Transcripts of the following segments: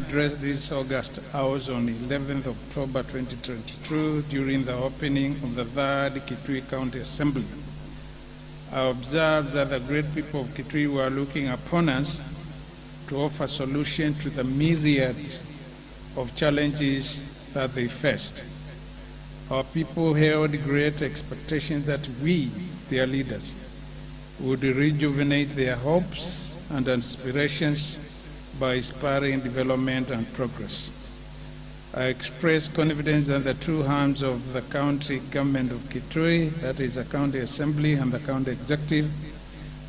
addressed this August House on 11th October 2022 during the opening of the 3rd Kitui County Assembly. I observed that the great people of Kitui were looking upon us to offer solutions to the myriad of challenges that they faced. Our people held great expectations that we, their leaders, would rejuvenate their hopes and aspirations by inspiring development and progress. I express confidence that the two arms of the county government of Kitui, that is the county assembly and the county executive,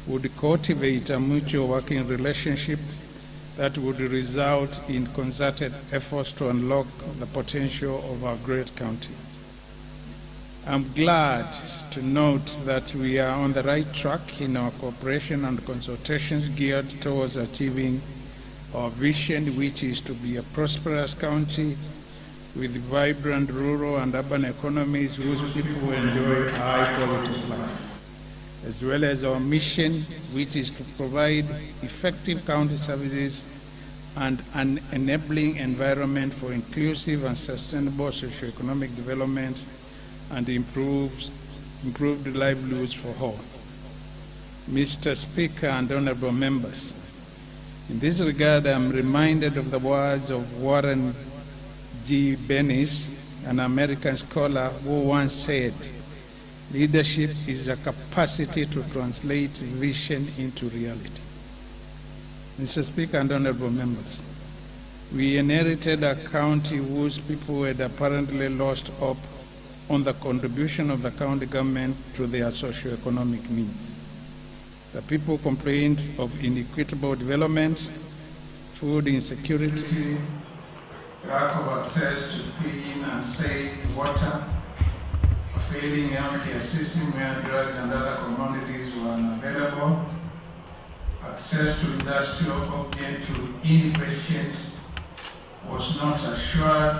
would cultivate a mutual working relationship that would result in concerted efforts to unlock the potential of our great county. I'm glad to note that we are on the right track in our cooperation and consultations geared towards achieving our vision, which is to be a prosperous county with vibrant rural and urban economies whose people enjoy a high quality of life, as well as our mission, which is to provide effective county services and an enabling environment for inclusive and sustainable socioeconomic development and improved livelihoods for all. Mr. Speaker and honorable members, in this regard, I am reminded of the words of Warren G. Bennis, an American scholar who once said, "Leadership is a capacity to translate vision into reality." Mr. Speaker and honorable members, we inherited a county whose people had apparently lost hope on the contribution of the county government to their socio-economic needs. The people complained of inequitable development, food insecurity, lack of access to clean and safe water, a failing healthcare system where drugs and other commodities were unavailable, access to industrial oxygen to inpatients was not assured,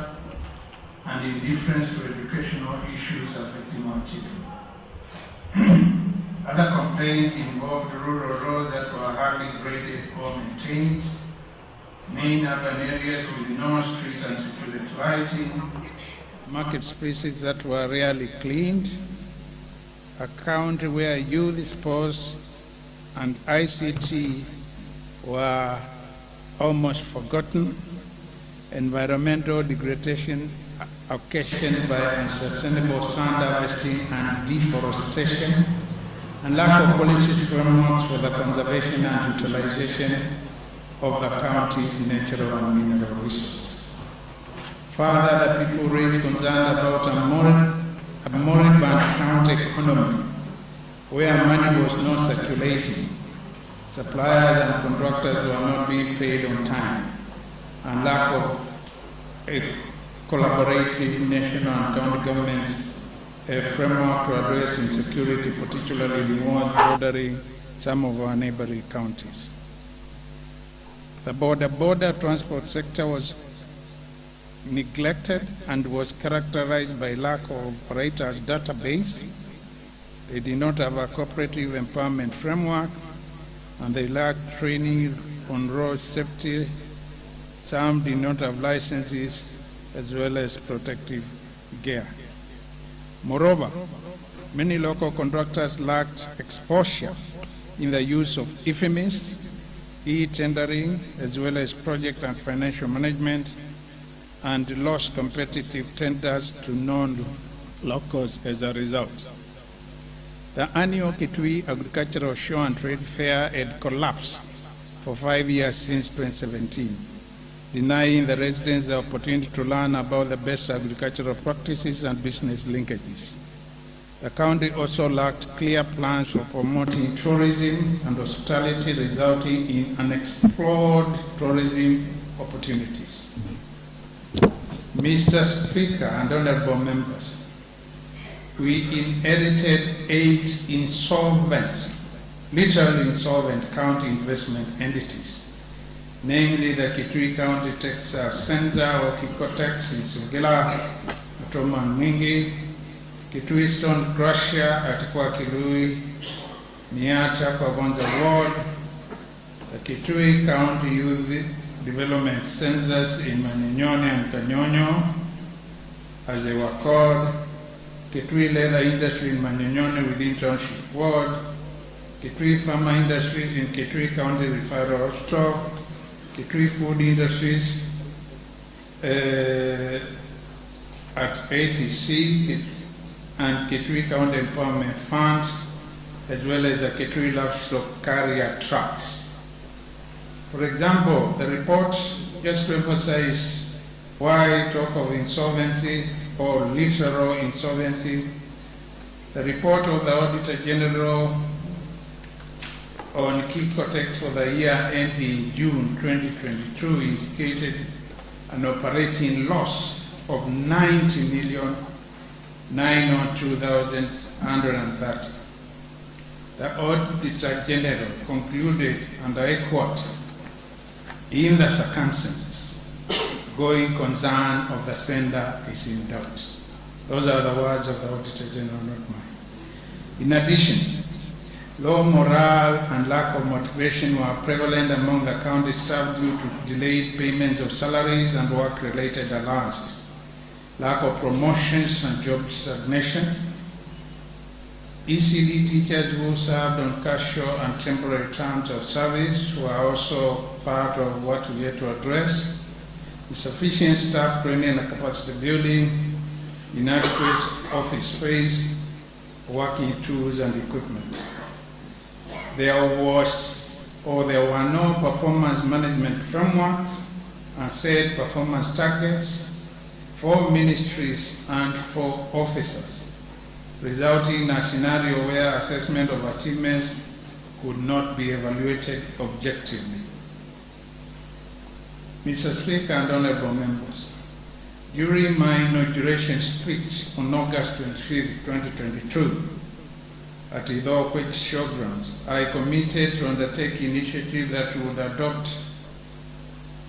and indifference to educational issues affecting our children. Other complaints involved rural roads that were hardly graded or maintained, main urban areas with no street and security lighting, market spaces that were rarely cleaned, a county where youth sports and ICT were almost forgotten, environmental degradation occasioned by unsustainable sand harvesting and deforestation, and lack of policy frameworks for the conservation and utilization of the county's natural and mineral resources. Further, the people raised concern about a moribund county economy where money was not circulating, suppliers and contractors were not being paid on time, and lack of a collaborative national and county government framework to address insecurity, particularly in wards bordering some of our neighboring counties. The border transport sector was neglected and was characterized by lack of operators' database. They did not have a cooperative empowerment framework, and they lacked training on road safety. Some did not have licenses as well as protective gear. Moreover, many local contractors lacked exposure in the use of FMS, e-tendering, as well as project and financial management, and lost competitive tenders to non-locals as a result. The annual Kitui Agricultural Show and Trade Fair had collapsed for 5 years since 2017, denying the residents the opportunity to learn about the best agricultural practices and business linkages. The county also lacked clear plans for promoting tourism and hospitality, resulting in unexplored tourism opportunities. Mr. Speaker and honorable members, we inherited 8 literally insolvent county investment entities, namely the Kitui County Texas Center or Kikotex in Sugila, Atoma Mwingi, Kitui Stone Crusher at Kwakilui, Niacha Kwavonza Ward, the Kitui County Youth development centers in Manyonyone and Kanyonyo, as they were called, Kitui Leather Industry in Manyonyone within Township Ward, Kitui Pharma Industries in Kitui County Referral Hospital, Kitui Food Industries at ATC and Kitui County Empowerment Fund, as well as the Kitui Livestock Carrier Trucks. For example, the report, just to emphasize why talk of insolvency or literal insolvency, the report of the Auditor General on key cotex for the year ending June 2022 indicated an operating loss of 90,902,130. The Auditor General concluded, and I quote, "In the circumstances, going concern of the sender is in doubt." Those are the words of the Auditor General, not mine. In addition, low morale and lack of motivation were prevalent among the county staff due to delayed payments of salaries and work-related allowances, lack of promotions and job stagnation. ECD teachers who served on casual and temporary terms of service were also part of what we had to address. Insufficient staff training and capacity building, inadequate office space, working tools and equipment. There were no performance management framework and set performance targets for ministries and for officers, resulting in a scenario where assessment of achievements could not be evaluated objectively. Mr. Speaker and honorable members, during my inauguration speech on August 25, 2022, at Idokwech Showgrounds, I committed to undertake initiatives that would adopt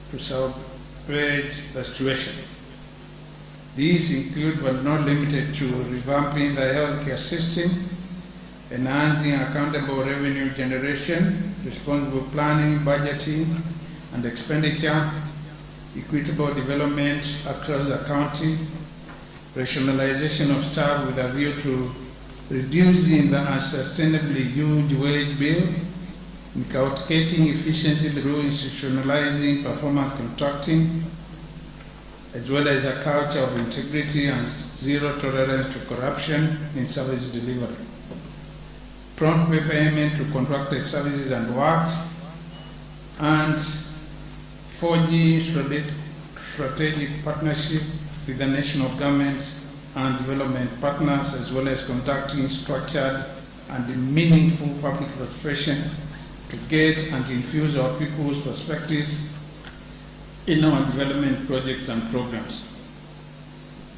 to salvage the situation. These include, but not limited to, revamping the healthcare system, enhancing accountable revenue generation, responsible planning, budgeting, and expenditure, equitable development across the county, rationalization of staff with a view to reducing the unsustainably huge wage bill, inculcating efficiency through institutionalizing performance contracting, as well as a culture of integrity and zero tolerance to corruption in service delivery, prompt payment to contracted services and works, and forging strategic partnership with the national government and development partners, as well as conducting structured and meaningful public participation to get and infuse our people's perspectives in our development projects and programs.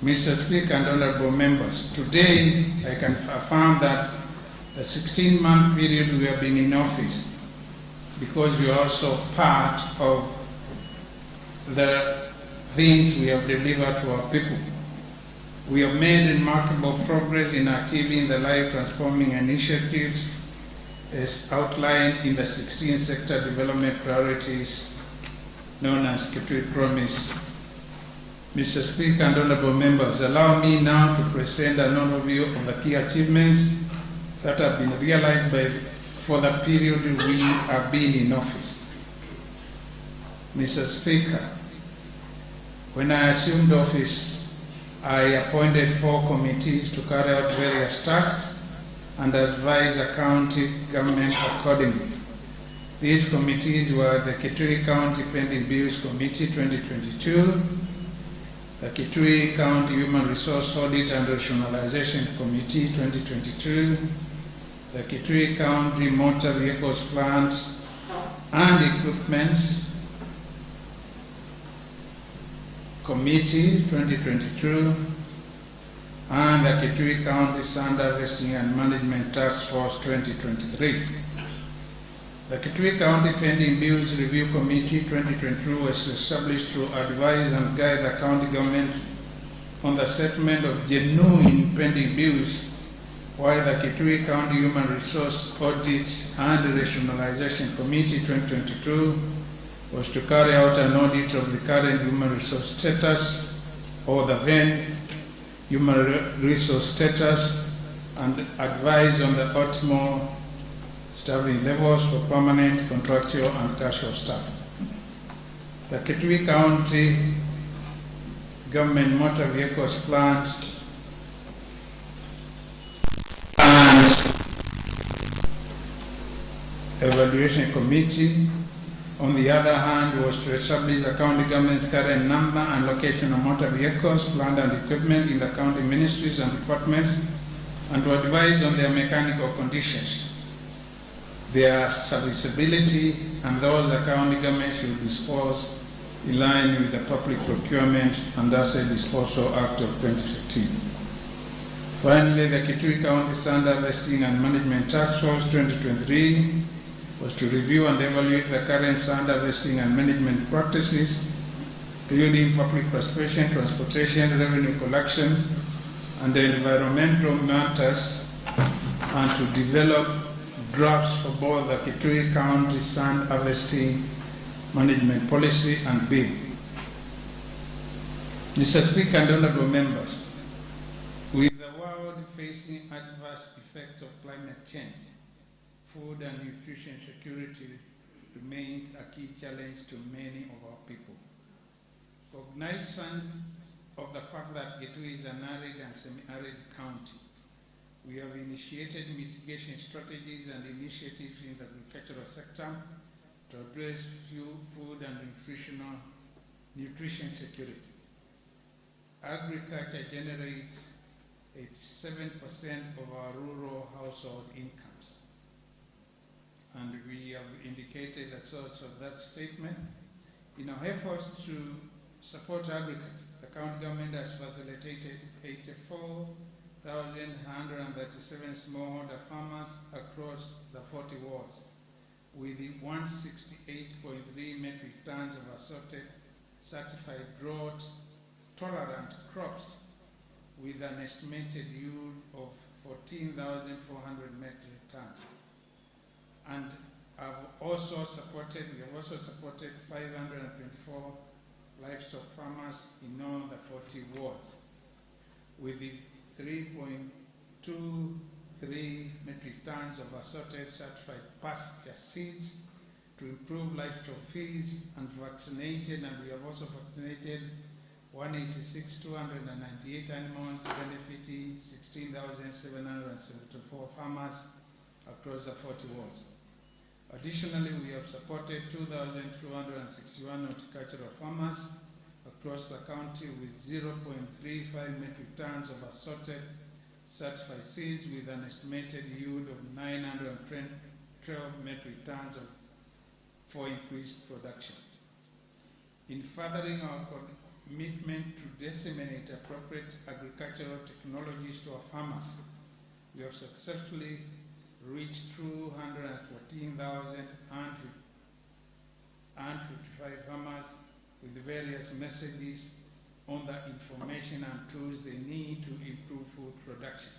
Mr. Speaker and honorable members, today I can affirm that the 16-month period we have been in office, because we are also part of the things we have delivered to our people. We have made remarkable progress in achieving the life-transforming initiatives as outlined in the 16 sector development priorities known as Kitui Promise. Mr. Speaker and honorable members, allow me now to present an overview of the key achievements that have been realized for the period we have been in office. Mr. Speaker, when I assumed office, I appointed 4 committees to carry out various tasks and advise the county government accordingly. These committees were the Kitui County Pending Bills Committee 2022, the Kitui County Human Resource Audit and Rationalization Committee 2022, the Kitui County Motor Vehicles Plant and Equipment Committee 2022, and the Kitui County Sand Harvesting and Management Task Force 2023. The Kitui County Pending Bills Review Committee 2022 was established to advise and guide the county government on the settlement of genuine pending bills, while the Kitui County Human Resource Audit and Rationalization Committee 2022 was to carry out an audit of the current human resource status or the then human resource status and advise on the optimal staffing levels for permanent, contractual, and casual staff. The Kitui County Government Motor Vehicles Plant and Evaluation Committee, on the other hand, was to establish the county government's current number and location of motor vehicles, plant and equipment in the county ministries and departments, and to advise on their mechanical conditions, their serviceability, and those the county government should dispose in line with the Public Procurement and Asset Disposal Act of 2015. Finally, the Kitui County Sand Harvesting and Management Task Force 2023 was to review and evaluate the current sand harvesting and management practices, including public participation, transportation, revenue collection, and the environmental matters, and to develop drafts for both the Kitui County Sand Harvesting Management Policy and Bill. Mr. Speaker and honorable members, with the world facing adverse effects of climate change, food and nutrition security remains a key challenge to many of our people. Cognizant of the fact that Kitui is an arid and semi-arid county, we have initiated mitigation strategies and initiatives in the agricultural sector to address food and nutrition security. Agriculture generates 87% of our rural household incomes, and we have indicated the source of that statement. In our efforts to support agriculture, the county government has facilitated 84,137 smallholder farmers across the 40 wards, with 168.3 metric tons of assorted certified drought-tolerant crops, with an estimated yield of 14,400 metric tons. And we have also supported 524 livestock farmers in all the 40 wards, with 3.23 metric tons of assorted certified pasture seeds to improve livestock feeds, and vaccinated, and we have also vaccinated 186,298 animals, benefiting 16,774 farmers across the 40 wards. Additionally, we have supported 2,261 horticultural farmers across the county with 0.35 metric tons of assorted certified seeds, with an estimated yield of 912 metric tons for increased production. In furthering our commitment to disseminate appropriate agricultural technologies to our farmers, we have successfully reached 214,055 farmers with various messages on the information and tools they need to improve food production.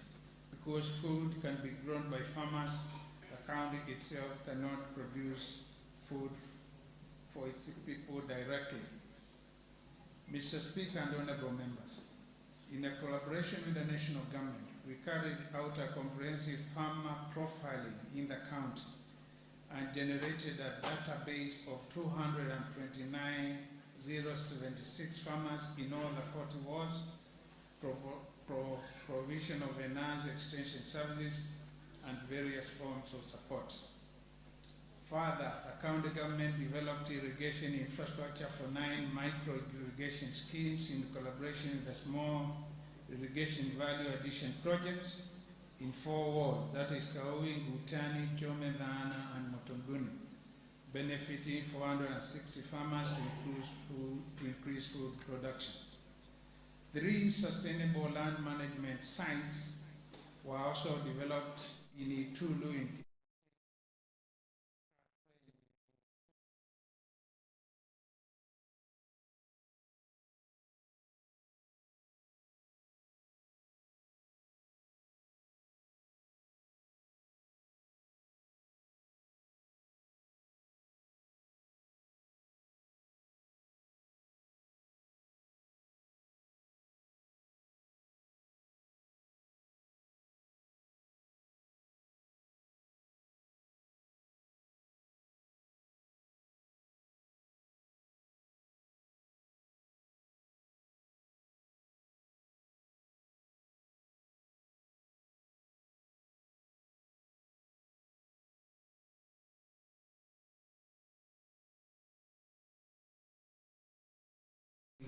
Because food can be grown by farmers, the county itself cannot produce food for its people directly. Mr. Speaker and honorable members, in a collaboration with the national government, we carried out a comprehensive farmer profiling in the county and generated a database of 229,076 farmers in all the 40 wards, provision of enhanced extension services, and various forms of support. Further, the county government developed irrigation infrastructure for 9 micro-irrigation schemes in collaboration with the small irrigation value addition projects in 4 wards, that is Kaui, Gutani, Chomedana, and Motonguni, benefiting 460 farmers to increase food production. 3 sustainable land management sites were also developed in Itulu in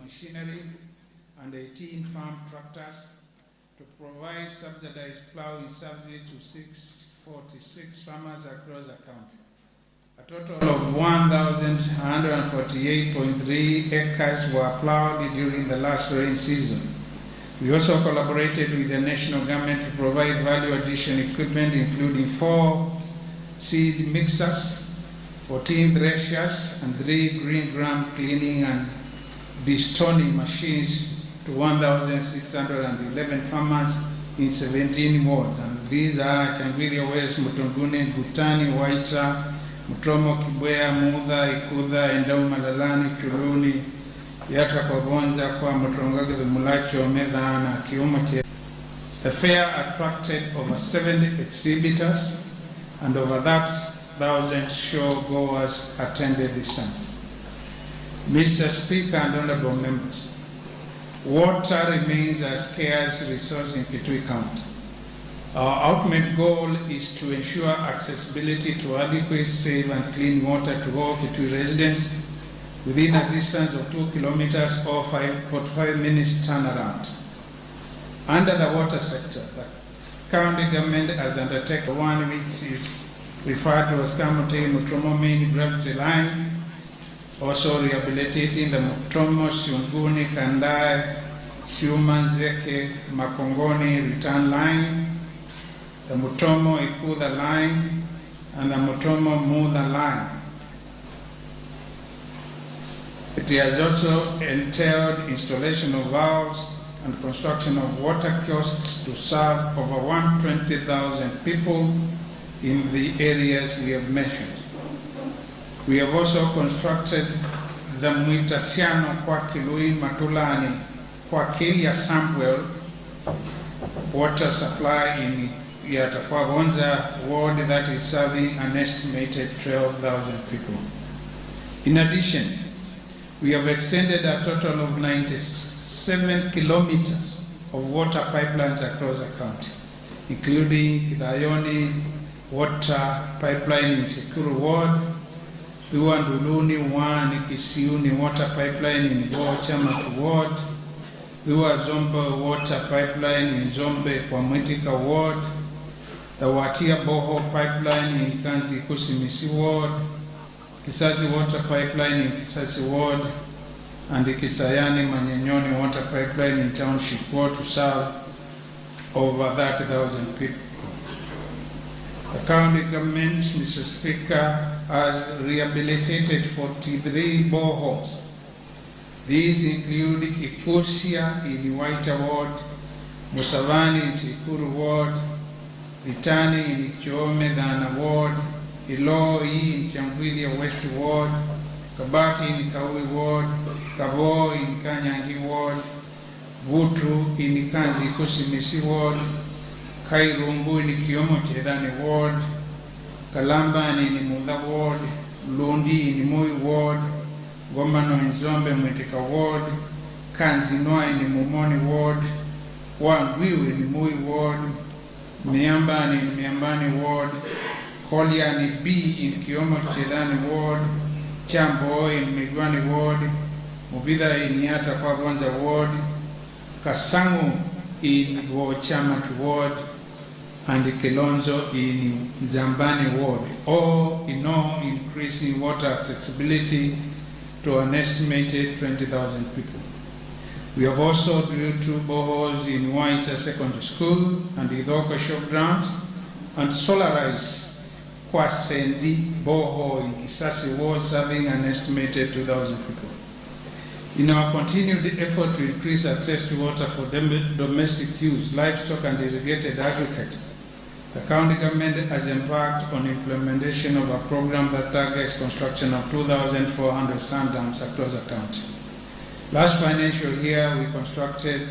machinery and 18 farm tractors to provide subsidized plowing subsidy to 646 farmers across the county. A total of 1,148.3 acres were plowed during the last rain season. We also collaborated with the national government to provide value addition equipment, including 4 seed mixers, 14 threshers, and 3 green ground cleaning and destoning machines to 1,611 farmers in 17 wards. And these are Changwiria West, Mutonguni, Gutani, Waita, Mutomo, Kibwea, Mudha, Ikudha, Endau, Malalani, Chuluni, Yata Kwabonza, Kwa Mutongaga, Mulacho, Medana, Kiumache. The fair attracted over 70 exhibitors and over 1,000 show goers attended the summit. Mr. Speaker and honorable members, water remains a scarce resource in Kitui County. Our ultimate goal is to ensure accessibility to adequate, safe, and clean water to all Kitui residents within a distance of 2 kilometers or 45 minutes turnaround. Under the water sector, the county government has undertaken one which is referred to as Kamuti Mutomo Main Gravity Line, also rehabilitating the Mutomo, Siunguni, Kandai, Human, Zeke, Makongoni return line, the Mutomo Ikudha line, and the Mutomo Mudha line. It has also entailed installation of valves and construction of water kiosks to serve over 120,000 people in the areas we have mentioned. We have also constructed the Mwitasiano kwa Kilui Matulani kwa Kilia Samuel water supply in Yatakwabonza ward that is serving an estimated 12,000 people. In addition, we have extended a total of 97 kilometers of water pipelines across the county, including Kidayoni water pipeline in Sekuru ward, Luanduluni Wani Kisiuni water pipeline in Bochama ward, Zombe water pipeline in Zombe Kwamwetika ward, the Watia Boho pipeline in Kanzi Kusimisi ward, Kisasi water pipeline in Kisasi ward, and the Kisayani Manyenyoni water pipeline in Township ward to serve over 30,000 people. The county government, Mr. Speaker, has rehabilitated 43 boreholes. These include Ikusia in Waita ward, Musavani in Sikuru ward, Vitani in Ichome Dana ward, Iloi in Changwiria West ward, Kabati in Kaui ward, Kabo in Kanyangi ward, Vutu in Kanzi Kusimisi ward, Kairumbu in Kiomo Chedani ward, Kalamba in Mudha ward, Lundi in Mui ward, Gomano in Zombe Mwetika ward, Kanzinoa in Mumoni ward, Wangwiu in Mui ward, Miambani in Miambani ward, Koliani B in Kiomo Chedani ward, Chambo in Migwani ward, Mubida in Yata Kwabonza ward, Kasangu in Bochamat ward, and Kilonzo in Zambani ward, all in all increasing water accessibility to an estimated 20,000 people. We have also drilled 2 boreholes in Waita Secondary School and Idhoko Showgrounds and solarized Kwasendi borehole in Kisasi ward serving an estimated 2,000 people. In our continued effort to increase access to water for domestic use, livestock and irrigated agriculture, the county government has embarked on implementation of a program that targets construction of 2,400 sand dams across the county. Last financial year, we constructed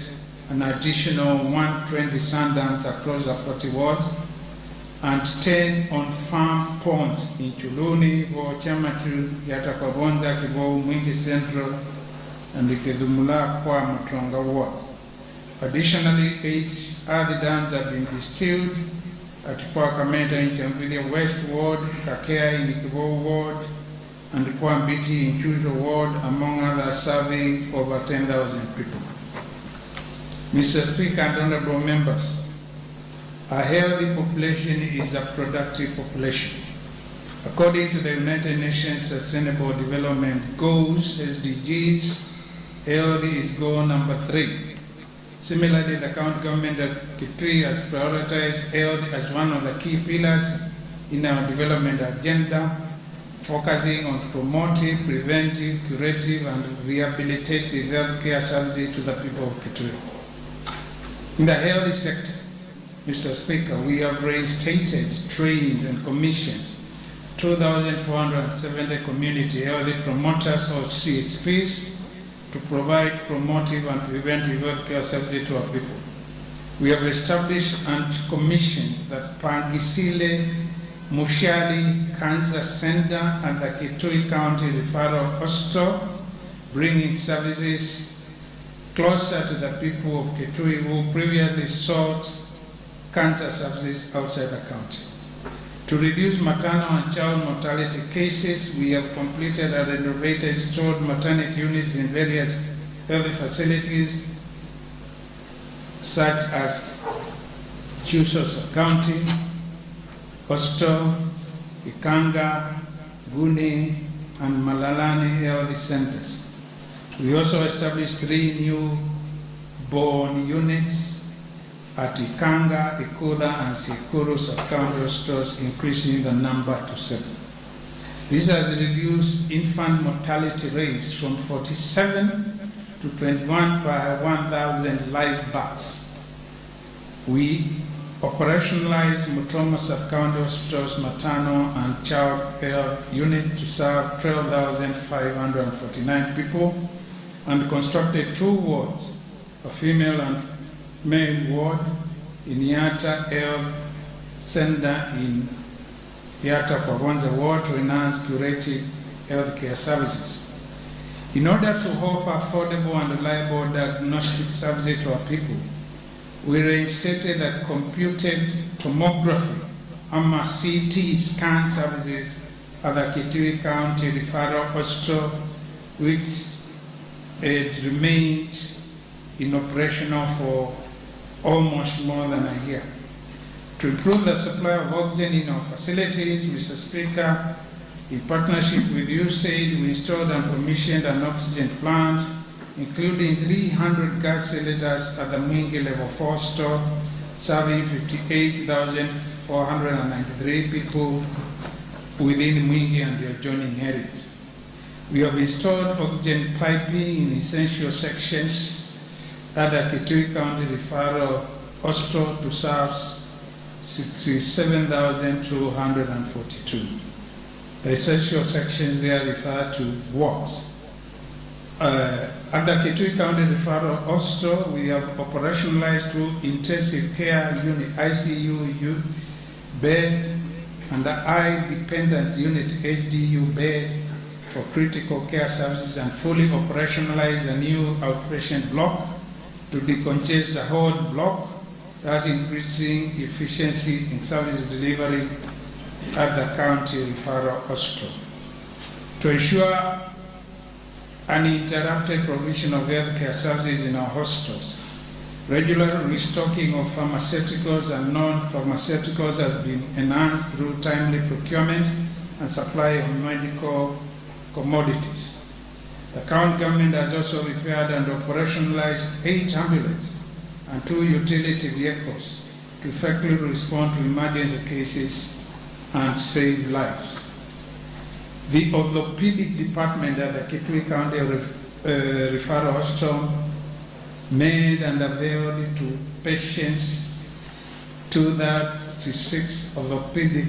an additional 120 sand dams across the 40 wards and 10 on farm ponds in Chuluni, Chamatu, Yatakwabonza, Kibo, Mwingi Central, and the Kedumula Kwa Matronga wards. Additionally, 8 other dams have been distilled at Kwa Kameta in Champilia West Ward, Kakea in Kibo Ward, and Kwambiti in Chujo Ward, among others, serving over 10,000 people. Mr. Speaker and honorable members, a healthy population is a productive population. According to the United Nations Sustainable Development Goals, SDGs, healthy is goal number 3. Similarly, the county government of Kitui has prioritized health as one of the key pillars in our development agenda, focusing on promoting, preventive, curative, and rehabilitative health care services to the people of Kitui. In the health sector, Mr. Speaker, we have reinstated, trained, and commissioned 2,470 community health promoters or CHPs to provide promotive and preventive health care services to our people. We have established and commissioned the Pangisile Mushali Cancer Center and the Kitui County Referral Hospital, bringing services closer to the people of Kitui who previously sought cancer services outside the county. To reduce maternal and child mortality cases, we have completed and renovated stored maternity units in various health facilities such as Chusos County Hospital, Ikanga, Guni, and Malalani health centers. We also established 3 newborn units at Ikanga, Ikuda, and Sikuru sub-county hospitals, increasing the number to 7. This has reduced infant mortality rates from 47 to 21 per 1,000 live births. We operationalized Mutomo sub-county hospitals maternal and child health unit to serve 12,549 people and constructed 2 wards, a female and male ward in Yata Health Center in Yata Pabwanza Ward to enhance curative healthcare services. In order to offer affordable and reliable diagnostic services to our people, we reinstated the computed tomography and CT scan services at the Kitui County Referral Hospital, which had remained in operational for almost more than a year. To improve the supply of oxygen in our facilities, Mr. Speaker, in partnership with USAID, we installed and commissioned an oxygen plant, including 300 gas cylinders at the Mwingi Level 4 store, serving 58,493 people within Mwingi and the adjoining areas. We have installed oxygen piping in essential sections at the Kitui County Referral Hospital to serve 67,242. The essential sections there refer to wards. At the Kitui County Referral Hospital, we have operationalized 2 intensive care unit ICU beds and the High Dependence Unit HDU bed for critical care services, and fully operationalized a new outpatient block to decongest the whole block, thus increasing efficiency in service delivery at the County Referral Hospital. To ensure uninterrupted provision of healthcare services in our hospitals, regular restocking of pharmaceuticals and non-pharmaceuticals has been enhanced through timely procurement and supply of medical commodities. The county government has also repaired and operationalized 8 ambulances and 2 utility vehicles to effectively respond to emergency cases and save lives. The orthopedic department at the Kitui County Referral Hospital made and availed to patients 236 orthopedic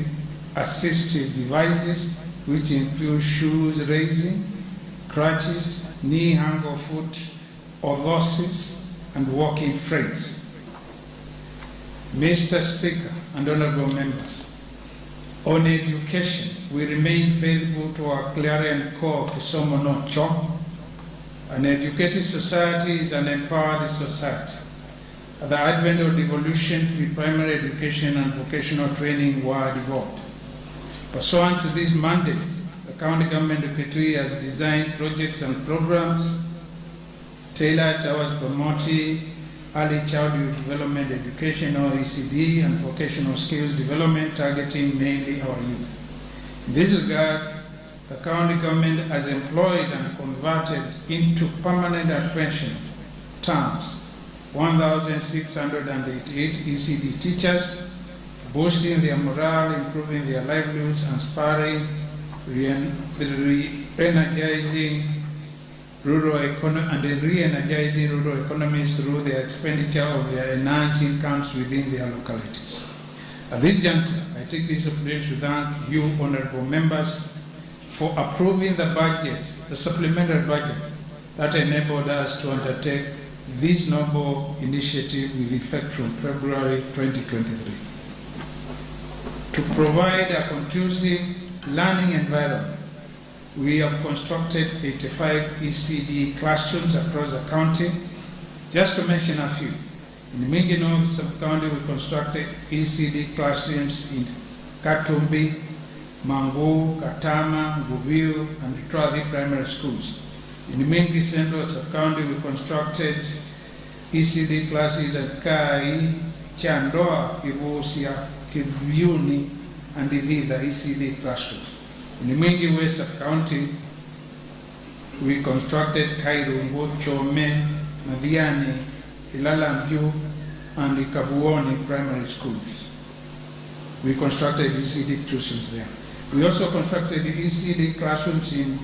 assistive devices, which include shoes raising, crutches, knee hang or foot orthosis, and walking frames. Mr. Speaker and honorable members, on education, we remain faithful to our clarion call, Kisomo no Cho. An educated society is an empowered society. At the advent of devolution, pre-primary education and vocational training were devolved. Pursuant to this mandate, the county government of Kitui has designed projects and programs tailored towards promoting early childhood development education, or ECD, and vocational skills development, targeting mainly our youth. In this regard, the county government has employed and converted into permanent apprenticeship terms 1,688 ECD teachers, boosting their morale, improving their livelihoods, and spurring re-energizing rural economies through the expenditure of their enhanced incomes within their localities. At this juncture, I take this opportunity to thank you, honorable members, for approving the budget, the supplementary budget that enabled us to undertake this noble initiative with effect from February 2023. To provide a conducive learning environment, we have constructed 85 ECD classrooms across the county. Just to mention a few, in the Mingi North Sub-County, we constructed ECD classrooms in Katumbi, Mangu, Katama, Gubiu, and Travi primary schools. In the Mingi Central Sub-County, we constructed ECD classes at Kai, Chandoa, Ibusia, Kibyuni, and the ECD classrooms. In the Mingi West Sub-County, we constructed Kairungu, Chome, Madiani, Ilalambu, and the Kabuoni primary schools. We constructed ECD classrooms there. We also constructed the ECD classrooms in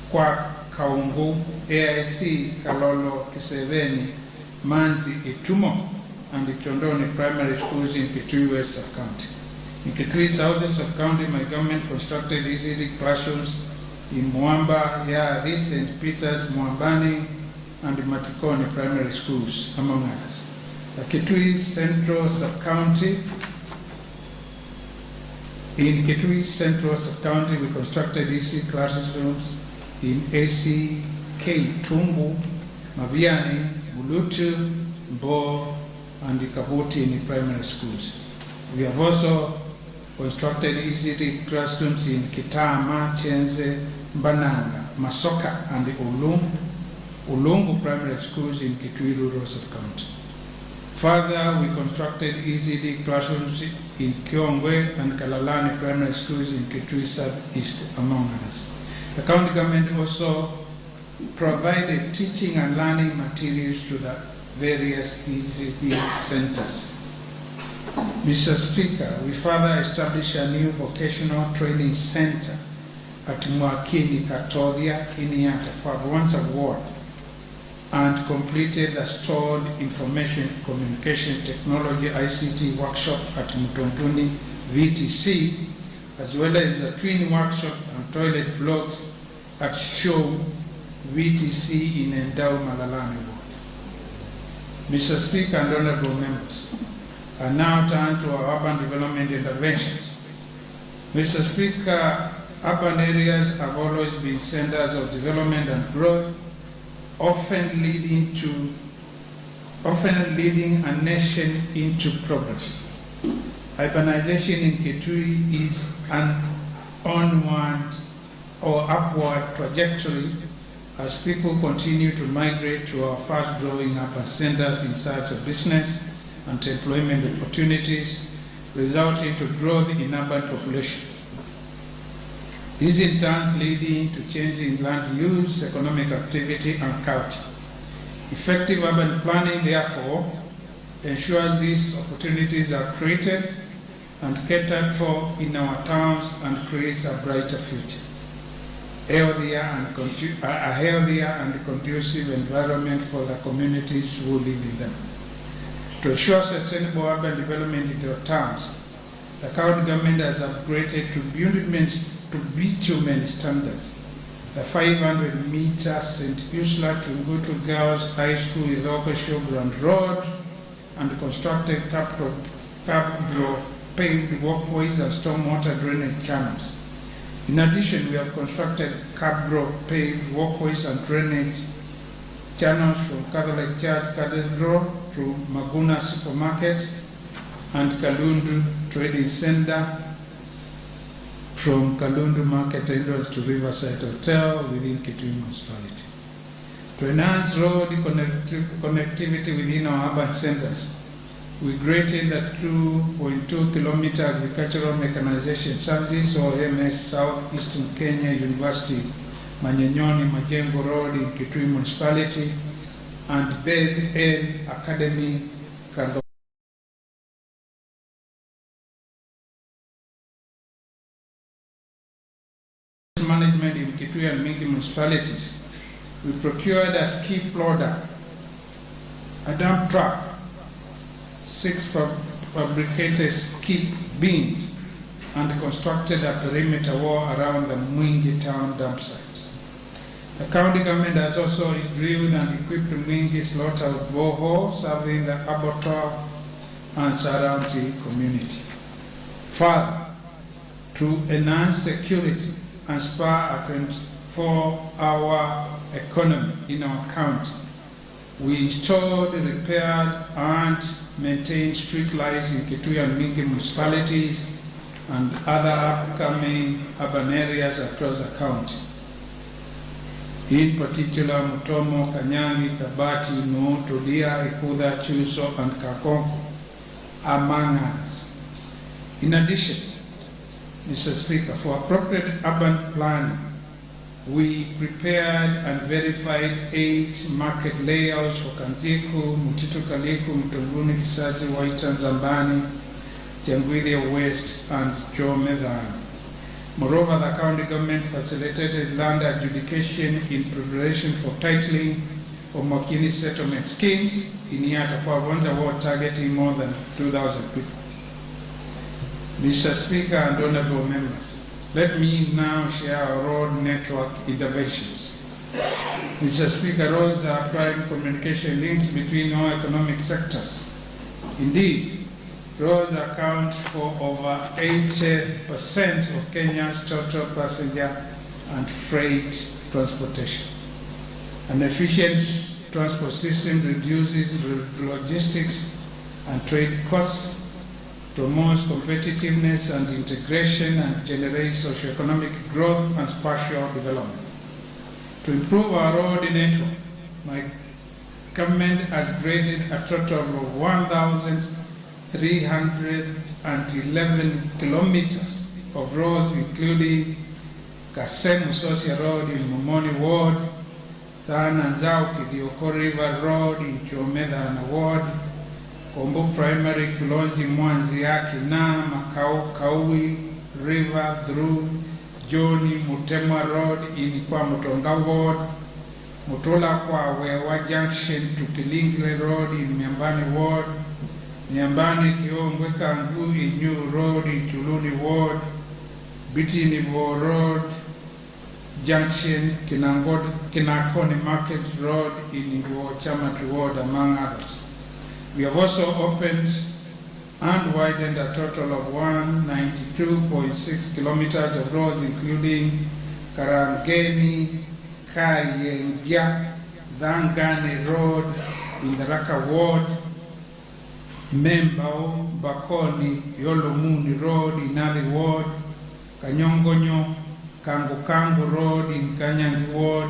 Kwa Kaungu, AIC, Kalolo, Kiseveni, Manzi, Itumo, and the Chondoni primary schools in Kitui West Sub-County. In Kitui South Sub-County, my government constructed ECD classrooms in Mwamba, Yari, St. Peter's, Mwambani, and the Matikoni primary schools, among others. The Kitui Central Sub-County, in Kitui Central Sub-County, we constructed ECD classrooms in AC, K, Tumbu, Mabiani, Bulutu, Bo, and the Kabuti in the primary schools. We have also constructed ECD classrooms in Kitama, Chenze, Bananga, Masoka, and the Ulungu primary schools in Kitui Rural Sub-County. Further, we constructed ECD classrooms in Kiongwe and Kalalani primary schools in Kitui Southeast, among others. The county government also provided teaching and learning materials to the various ECD centers. Mr. Speaker, we further established a new vocational training center at Mwakini Katodia, Iniata, Pagwanza Ward, and completed the Stored Information Communication Technology ICT workshop at Mutonduni VTC, as well as the twin workshop and toilet blocks at Show VTC in Endau Malalani Ward. Mr. Speaker and honorable members, I now turn to our urban development interventions. Mr. Speaker, urban areas have always been centers of development and growth, often leading a nation into progress. Urbanization in Kitui is an onward or upward trajectory as people continue to migrate to our fast-growing urban centers in search of business and employment opportunities, resulting to growth in urban population. This in turn leading to changing land use, economic activity, and culture. Effective urban planning, therefore, ensures these opportunities are created and catered for in our towns and creates a brighter future, a healthier and conducive environment for the communities who live in them. To ensure sustainable urban development in our towns, the county government has upgraded to bitumen standards the 500-meter St. Ursula to Ngutu Girls High School in local Showground Road, and constructed cabro paved walkways and stormwater drainage channels. In addition, we have constructed cabro paved walkways and drainage channels from Catholic Church Cathedral to Maguna Supermarket and Kalundu Trading Center, from Kalundu Market entrance to Riverside Hotel within Kitui municipality. To enhance road connectivity within our urban centers, we granted the 2.2 kilometer agricultural mechanization services or MS Southeastern Kenya University, Manyenyoni Majengo Road in Kitui municipality, and Beth Ed Academy, Kando. Management in Kitui and Mingi municipalities, we procured a skip loader, a dump truck, 6 fabricated skip bins, and constructed a perimeter wall around the Mwingi town dump sites. The county government has also drilled and equipped Mwingi slaughter borehole, serving the abattoir and surrounding community. Further, to enhance security and spur a 24-hour economy in our county, we installed, repaired, and maintained street lights in Kitui and Mingi municipalities and other upcoming urban areas across the county. In particular, Mutomo, Kanyangi, Kabati, Nuhu, Tulia, Ikudha, Chuso, and Kakonko, among others. In addition, Mr. Speaker, for appropriate urban planning, we prepared and verified 8 market layouts for Kanziku, Mutitu Kaliku, Mtunguni, Kisasi, Waitan, Zambani, Jangwilia West, and Jomedhan. Moreover, the county government facilitated land adjudication in preparation for titling of Makini settlement schemes in Yatakwa Wanza ward targeting more than 2,000 people. Mr. Speaker and honorable members, let me now share our road network innovations. Mr. Speaker, roads are prime communication links between all economic sectors. Indeed, roads account for over 80% of Kenya's total passenger and freight transportation. An efficient transport system reduces logistics and trade costs, promotes competitiveness and integration, and generates socioeconomic growth and spatial development. To improve our road network, my government has graded a total of 1,311 kilometers of roads, including Kasemu Sosia Road in Momoni Ward, Tananzao Kidioko River Road in Chomedana Ward, Kombo Primary Kulonji Mwanzi Yaki na Makau Kaui River through Joni Mutema Road in Kwa Mutonga Ward, Mutola Kwa Wewa Junction to Kilingwe Road in Miambani Ward, Miambani Kiongwe Kangu in New Road in Chuluni Ward, Bitinibo Road Junction, Kinakoni Market Road in Chamati Ward, among others. We have also opened and widened a total of 192.6 kilometers of roads, including Karangeni, Kayengia, Dhangani Road in the Raka Ward, Membao, Bakoni, Yolomuni Road in Ali Ward, Kanyongonyo, Kangu Road in Kanyangi Ward,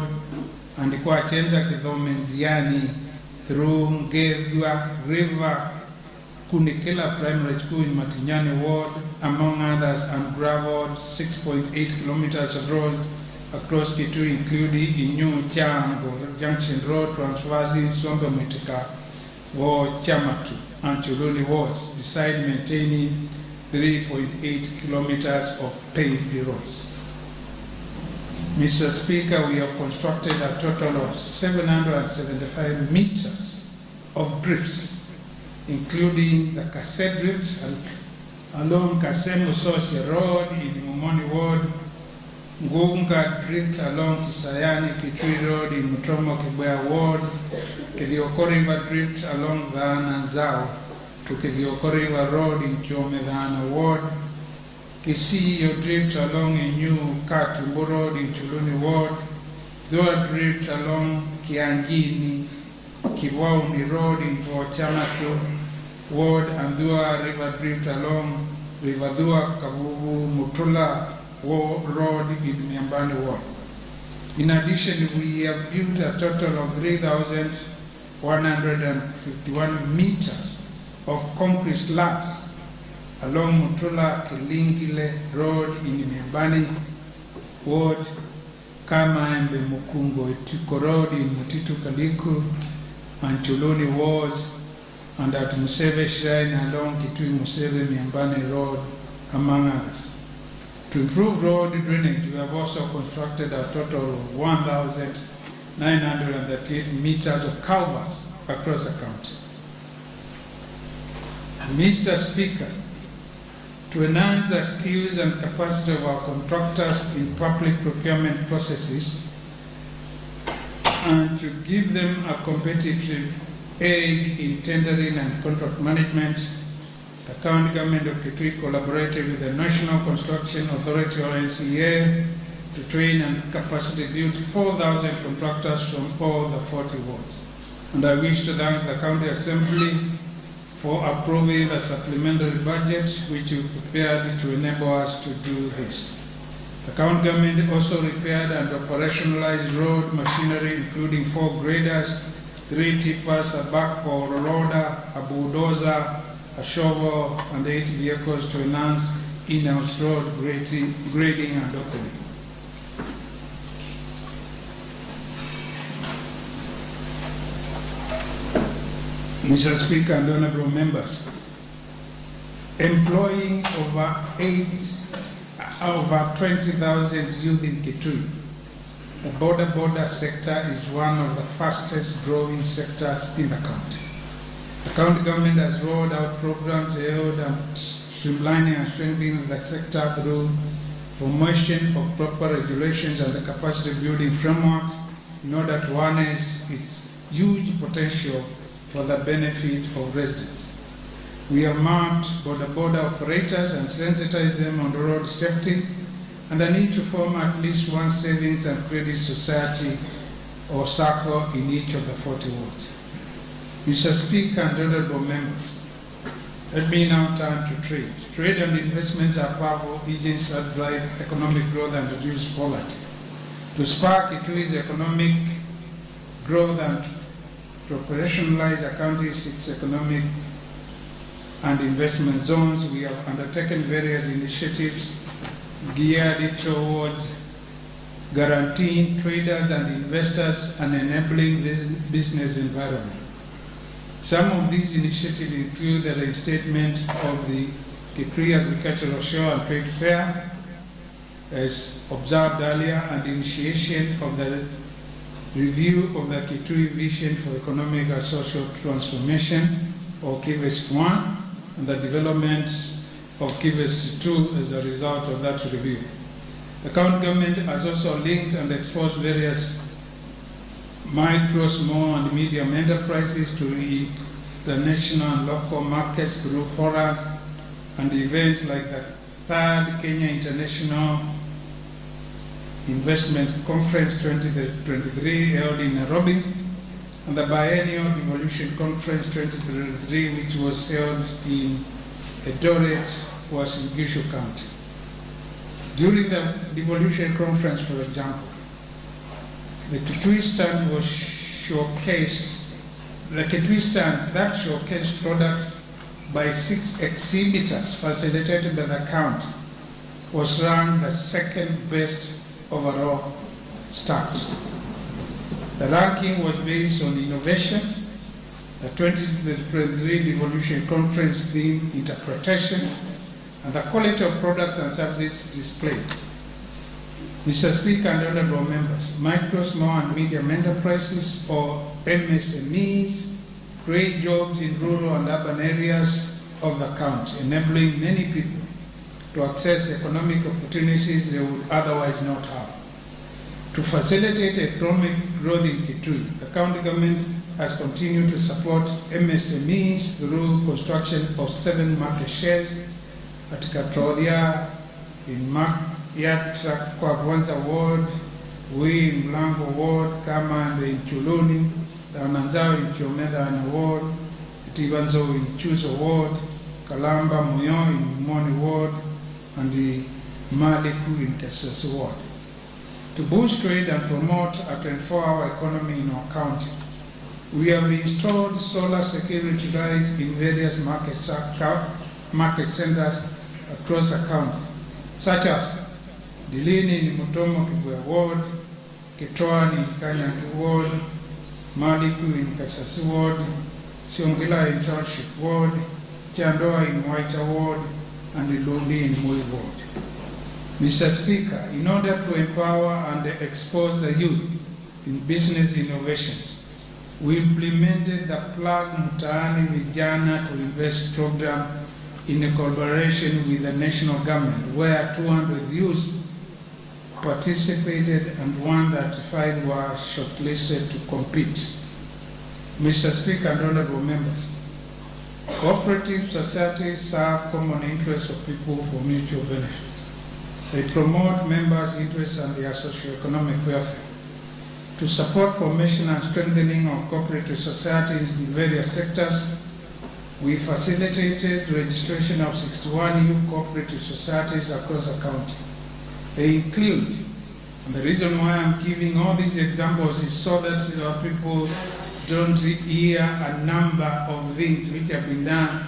and Kwachenza Kithomenziani through Ngedwa River, Kunikela Primary School in Matinyani Ward, among others, and graveled 6.8 kilometers of roads across Kitui, including Inyu Chango Junction Road, transversing Sombe Mutika Ward, Chamatu, and Chuluni wards, besides maintaining 3.8 kilometers of paved roads. Mr. Speaker, we have constructed a total of 775 meters of drifts, including the cassette drift along Kasemu Sosia Road in Momoni Ward, Ngunga drift along Tisayani Kitui Road in Mutomo Kibwea Ward, Kidioko River drift along Dhana Zao to Kidioko River Road in Chomedana Ward, Kisiyo drift along a new Katumbo Road in Chuluni Ward, Dua drift along Kiangini, Kiwauni Road in Chamatu Ward, and Dua River drift along River Dua, Kabubu, Mutula Road in Miambani Ward. In addition, we have built a total of 3,151 meters of concrete slabs along Mutula Kilingile Road in Miambani Ward, Kamaembe Mukungo Itiko Road in Mutitu Kaliku, and Chuluni Wards, and at Museve Shrine along Kitui Museve Miambani Road, among others. To improve road drainage, we have also constructed a total of 1,938 meters of culverts across the county. Mr. Speaker, to enhance the skills and capacity of our contractors in public procurement processes and to give them a competitive aid in tendering and contract management, the county government of Kitui collaborated with the National Construction Authority or NCA to train and capacity build 4,000 contractors from all the 40 wards. And I wish to thank the County Assembly for approving the supplementary budget which we prepared to enable us to do this. The county government also repaired and operationalized road machinery including 4 graders, 3 tippers, a backhoe loader, a bulldozer, a shovel, and 8 vehicles to enhance in-house road grading and opening. Mr. Speaker and honorable members, employing over 20,000 youth in Kitui, the border sector is one of the fastest growing sectors in the county. The county government has rolled out programs aimed at streamlining and strengthening the sector through formation of proper regulations and the capacity building frameworks in order to harness its huge potential for the benefit of residents. We have marked border operators and sensitized them on the road safety and the need to form at least one savings and credit society or circle in each of the 40 wards. Mr. Speaker and honorable members, let me now turn to trade. Trade and investments are powerful agents that drive economic growth and reduce poverty. To spark Kitui's economic growth and to operationalize the county's 6 economic and investment zones, we have undertaken various initiatives geared towards guaranteeing traders and investors an enabling business environment. Some of these initiatives include the reinstatement of the Kitui Agricultural Show and Trade Fair, as observed earlier, and the initiation of the review of the Kitui Vision for Economic and Social Transformation, or KIVEST 1, and the development of KIVEST 2 as a result of that review. The county government has also linked and exposed various micro, small, and medium enterprises to international and local markets through forums and events like the 3rd Kenya International Investment Conference 2023 held in Nairobi, and the Biennial Devolution Conference 2023, which was held in Eldoret, was in Gishu County. During the Devolution Conference, for example, the Kitui stand was showcased. The Kitui stand that showcased products by 6 exhibitors facilitated by the county was ranked the 2nd best overall stand. The ranking was based on innovation, the 2023 Devolution Conference theme, interpretation, and the quality of products and services displayed. Mr. Speaker and honorable members, micro, small, and medium enterprises, or MSMEs, create jobs in rural and urban areas of the county, enabling many people to access economic opportunities they would otherwise not have. To facilitate economic growth in Kitui, the county government has continued to support MSMEs through construction of 7 market shares at Katodia, in Yatra kwa Kwanza Ward, Wii in Mlango Ward, Kama in Chuluni, Dananzao in Kiomedha Ward, Tibanzo in Chuzo Ward, Kalamba Muyo in Moni Ward, and the Maliku in Kasese Ward. To boost trade and promote a 24-hour economy in our county, we have installed solar security lights in various market centers across the county, such as Dilini in Mutomo Kibwe Ward, Kitui in Kanyangi Ward, Maliku in Kasese Ward, Siongila in Township Ward, Chandoa in Waita Ward, and Ilundi in Moi Ward. Mr. Speaker, in order to empower and expose the youth in business innovations, we implemented the Plug Mtaani Vijana to Invest program in a collaboration with the national government, where 200 youths participated and 135 were shortlisted to compete. Mr. Speaker and honorable members, cooperative societies serve common interests of people for mutual benefit. They promote members' interests and their socio-economic welfare. To support formation and strengthening of cooperative societies in various sectors, we facilitated registration of 61 new cooperative societies across the county. They include, and the reason why I'm giving all these examples is so that our people don't hear a number of things which have been done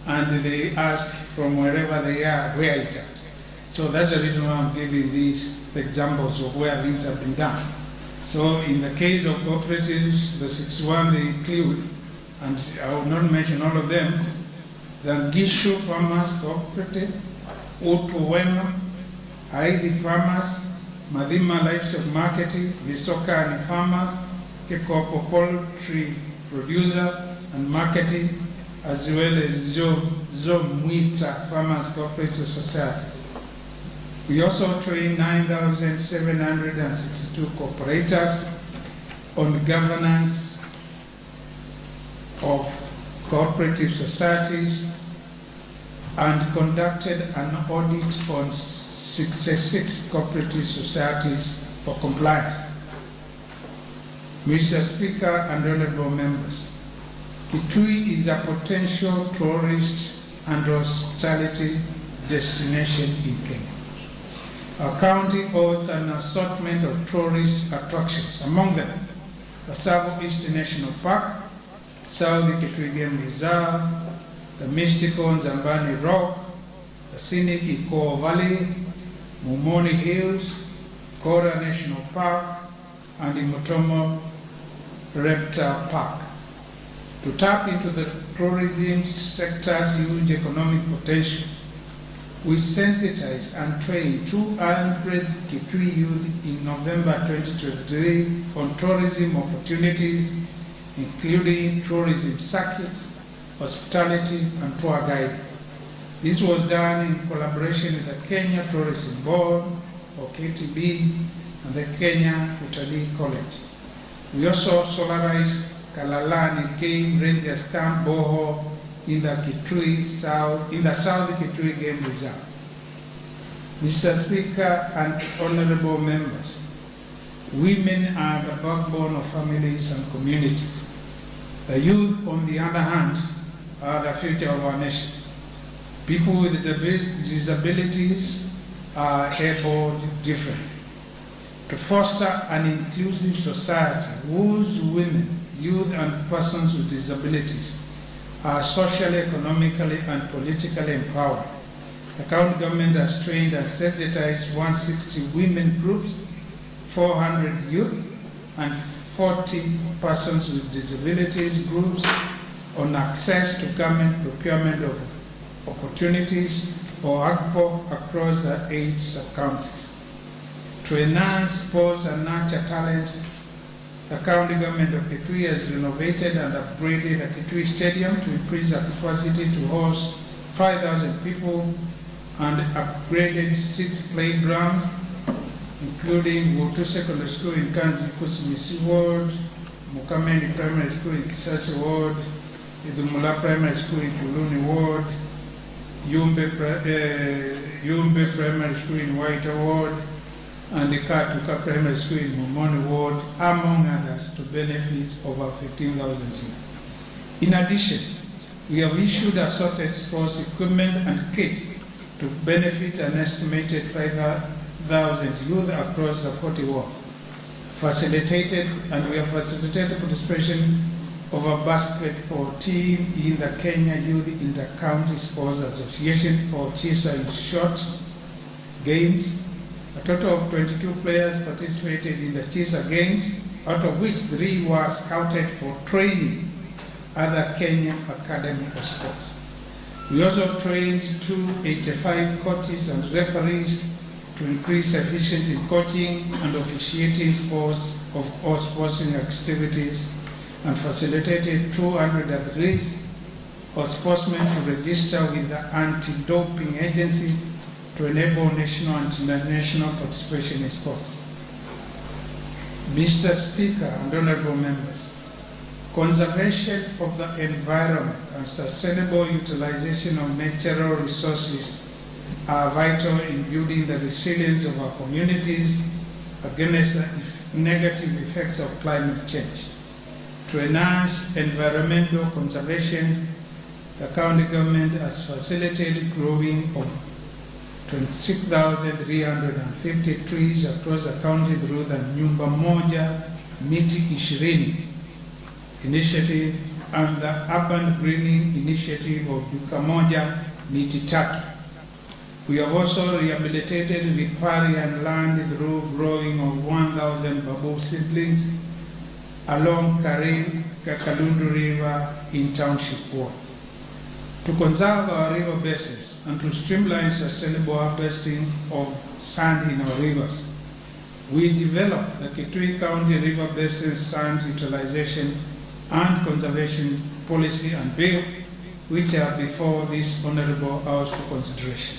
and they ask from wherever they are, where is that? So that's the reason why I'm giving these examples of where things have been done. So in the case of cooperatives, the 61 they include, and I will not mention all of them, the Gishu Farmers Cooperative, Utuwema, Haidi Farmers, Madima Livestock Marketing, Visokani Farmers, Kekopo Poultry Producer and Marketing, as well as Zomwita Farmers Cooperative Society. We also trained 9,762 cooperators on governance of cooperative societies and conducted an audit on 66 cooperative societies for compliance. Mr. Speaker and honorable members, Kitui is a potential tourist and hospitality destination in Kenya. Our county holds an assortment of tourist attractions, among them the Tsavo East National Park, South Kitui Game Reserve, the mystical Nzambani Rock, the scenic Iko Valley, Mumoni Hills, Kora National Park, and the Mutomo Reptile Park. To tap into the tourism sector's huge economic potential, we sensitized and trained 200 Kitui youth in November 2023 on tourism opportunities, including tourism circuits, hospitality, and tour guiding. This was done in collaboration with the Kenya Tourism Board, or KTB, and the Kenya Utalii College. We also solarized Kalalani Game Rangers Camp Boho in the South Kitui Game Reserve. Mr. Speaker and honorable members, women are the backbone of families and communities. The youth, on the other hand, are the future of our nation. People with disabilities are able differently. To foster an inclusive society whose women, youth, and persons with disabilities are socially, economically, and politically empowered, the county government has trained and sensitized 160 women groups, 400 youth, and 40 persons with disabilities groups on access to government procurement of opportunities or AGPO across the 8 sub-counties. To enhance sports and nurture talents, the county government of Kitui has renovated and upgraded the Kitui Stadium to increase the capacity to host 5,000 people and upgraded 6 playgrounds, including Wotu Secondary School in Kanzi Kusimisi Ward, Mukameni Primary School in Kisasi Ward, Idumula Primary School in Kuluni Ward, Yumbe Primary School in Waita Ward, and the Katuka Primary School in Mumoni Ward, among others, to benefit over 15,000 youth. In addition, we have issued assorted sports equipment and kits to benefit an estimated 5,000 youth across the 40 wards. We have facilitated participation of a basketball team in the Kenya Youth Inter-County Sports Association, or CHISA in short, games. A total of 22 players participated in the CHISA games, out of which 3 were scouted for training other Kenyan Academy of Sports. We also trained 285 coaches and referees to increase efficiency in coaching and officiating sports of all sporting activities, and facilitated 200 athletes or sportsmen to register with the anti-doping agency to enable national and international participation in sports. Mr. Speaker and honorable members, conservation of the environment and sustainable utilization of natural resources are vital in building the resilience of our communities against the negative effects of climate change. To enhance environmental conservation, the county government has facilitated growing of 26,350 trees across the county through the Nyumba Moja Miti 20 initiative and the Urban Greening Initiative of Duka Moja Miti 3. We have also rehabilitated riparian land through growing of 1,000 bamboo seedlings along Kalundu River in Township 1. To conserve our river basins and to streamline sustainable harvesting of sand in our rivers, we developed the Kitui County River Basin Sand Utilization and Conservation Policy and Bill, which are before this Honorable House for consideration.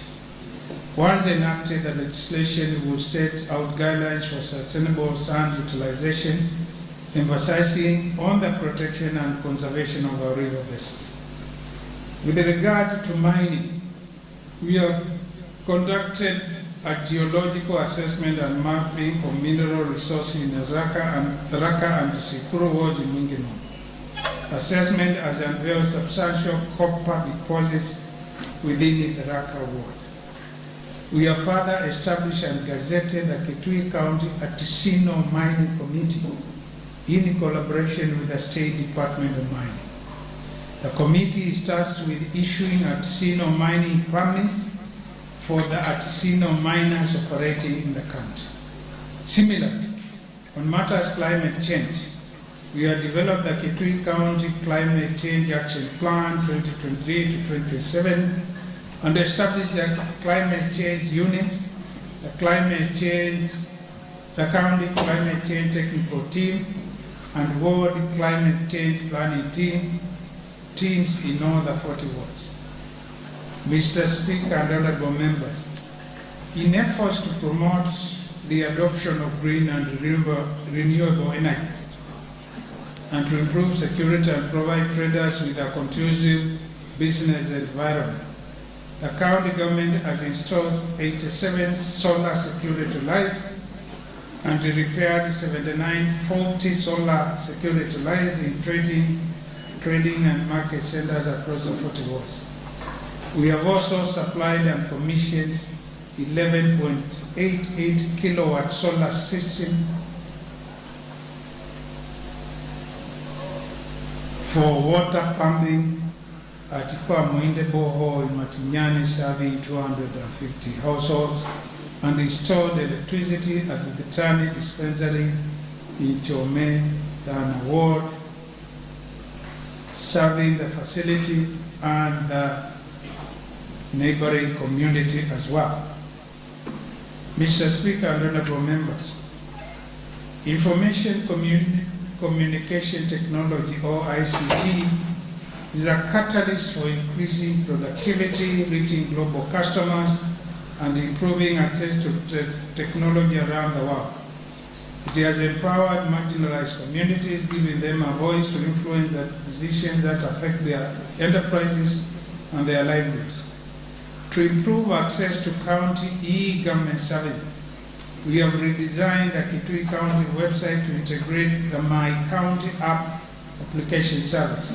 Once enacted, the legislation will set out guidelines for sustainable sand utilization, emphasizing on the protection and conservation of our river basins. With regard to mining, we have conducted a geological assessment and mapping of mineral resources in Raka and Sikuru wards in Minginong. Assessment has unveiled substantial copper deposits within the Raka ward. We have further established and gazetted the Kitui County Artisanal Mining Committee in collaboration with the State Department of Mining. The committee starts with issuing artisanal mining permits for the artisanal miners operating in the county. Similarly, on matters climate change, we have developed the Kitui County Climate Change Action Plan 2023 to 2027 and established a climate change unit, the county climate change technical team, and ward climate change planning teams in all the 40 wards. Mr. Speaker and honorable members, in efforts to promote the adoption of green and renewable energy and to improve security and provide traders with a conducive business environment, the county government has installed 87 solar security lights and repaired 79 faulty solar security lights in trading and market centers across the 40 wards. We have also supplied and commissioned 11.88 kilowatt solar system for water pumping at Muinde Boho in Matinyani, serving 250 households, and installed electricity at the Vitani dispensary in Chome, Dana Ward, serving the facility and the neighboring community as well. Mr. Speaker and honorable members, information communication technology, or ICT, is a catalyst for increasing productivity, reaching global customers, and improving access to technology around the world. It has empowered marginalized communities, giving them a voice to influence the decisions that affect their enterprises and their livelihoods. To improve access to county e-government services, we have redesigned the Kitui County website to integrate the My County app application service.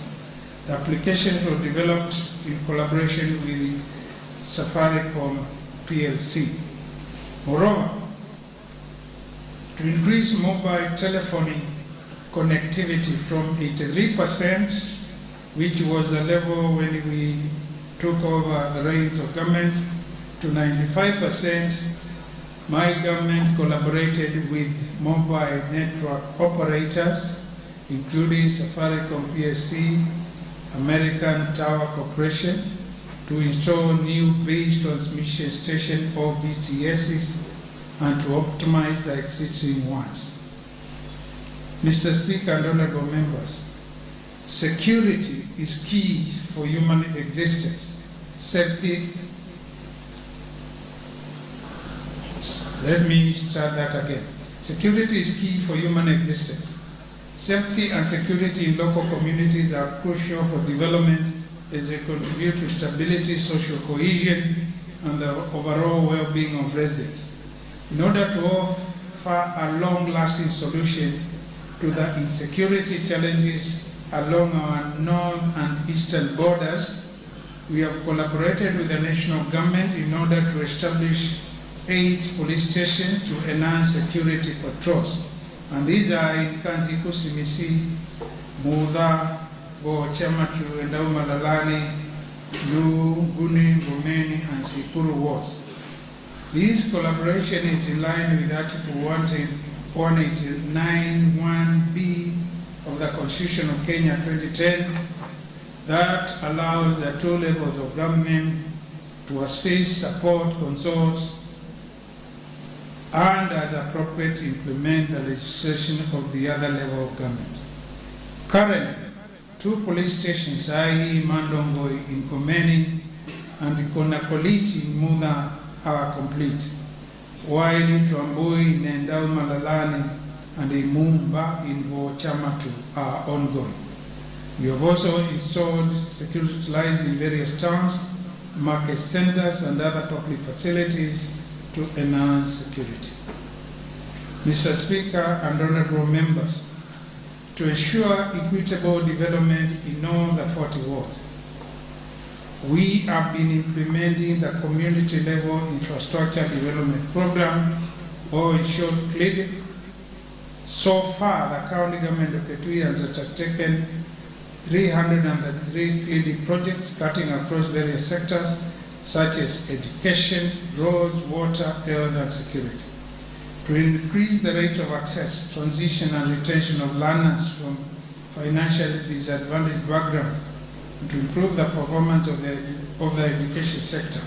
The applications were developed in collaboration with Safaricom PLC. Moreover, to increase mobile telephony connectivity from 83%, which was the level when we took over the reins of government, to 95%, my government collaborated with mobile network operators, including Safaricom PSC, American Tower Corporation, to install new base transmission station or BTSs and to optimize the existing ones. Mr. Speaker and honorable members, security is key for human existence. Safety, let me start that again. Security is key for human existence. Safety and security in local communities are crucial for development as they contribute to stability, social cohesion, and the overall well-being of residents. In order to offer a long-lasting solution to the insecurity challenges along our north and eastern borders, we have collaborated with the national government in order to establish 8 police stations to enhance security patrols. And these are in Kanziku, Simisi, Muda, Chamatu, Endauma Lalani, Lu, Guni, Gomeni, and Sikuru wards. This collaboration is in line with Article 189(1)(b) of the Constitution of Kenya 2010 that allows the 2 levels of government to assist, support, consult, and as appropriate implement the legislation of the other level of government. Currently, 2 police stations, i.e. Mandongoi in Komeni and Konakoliti in Muda, are complete, while Twambui, Nendau Malalani, and Imumba in Chamatu are ongoing. We have also installed security lights in various towns, market centers, and other public facilities to enhance security. Mr. Speaker and honorable members, to ensure equitable development in all the 40 wards, we have been implementing the community level infrastructure development program, or in short, CLID. So far, the county government of Kitui has undertaken 333 CLID projects cutting across various sectors such as education, roads, water, health, and security. To increase the rate of access, transition, and retention of learners from financially disadvantaged backgrounds, and to improve the performance of the education sector,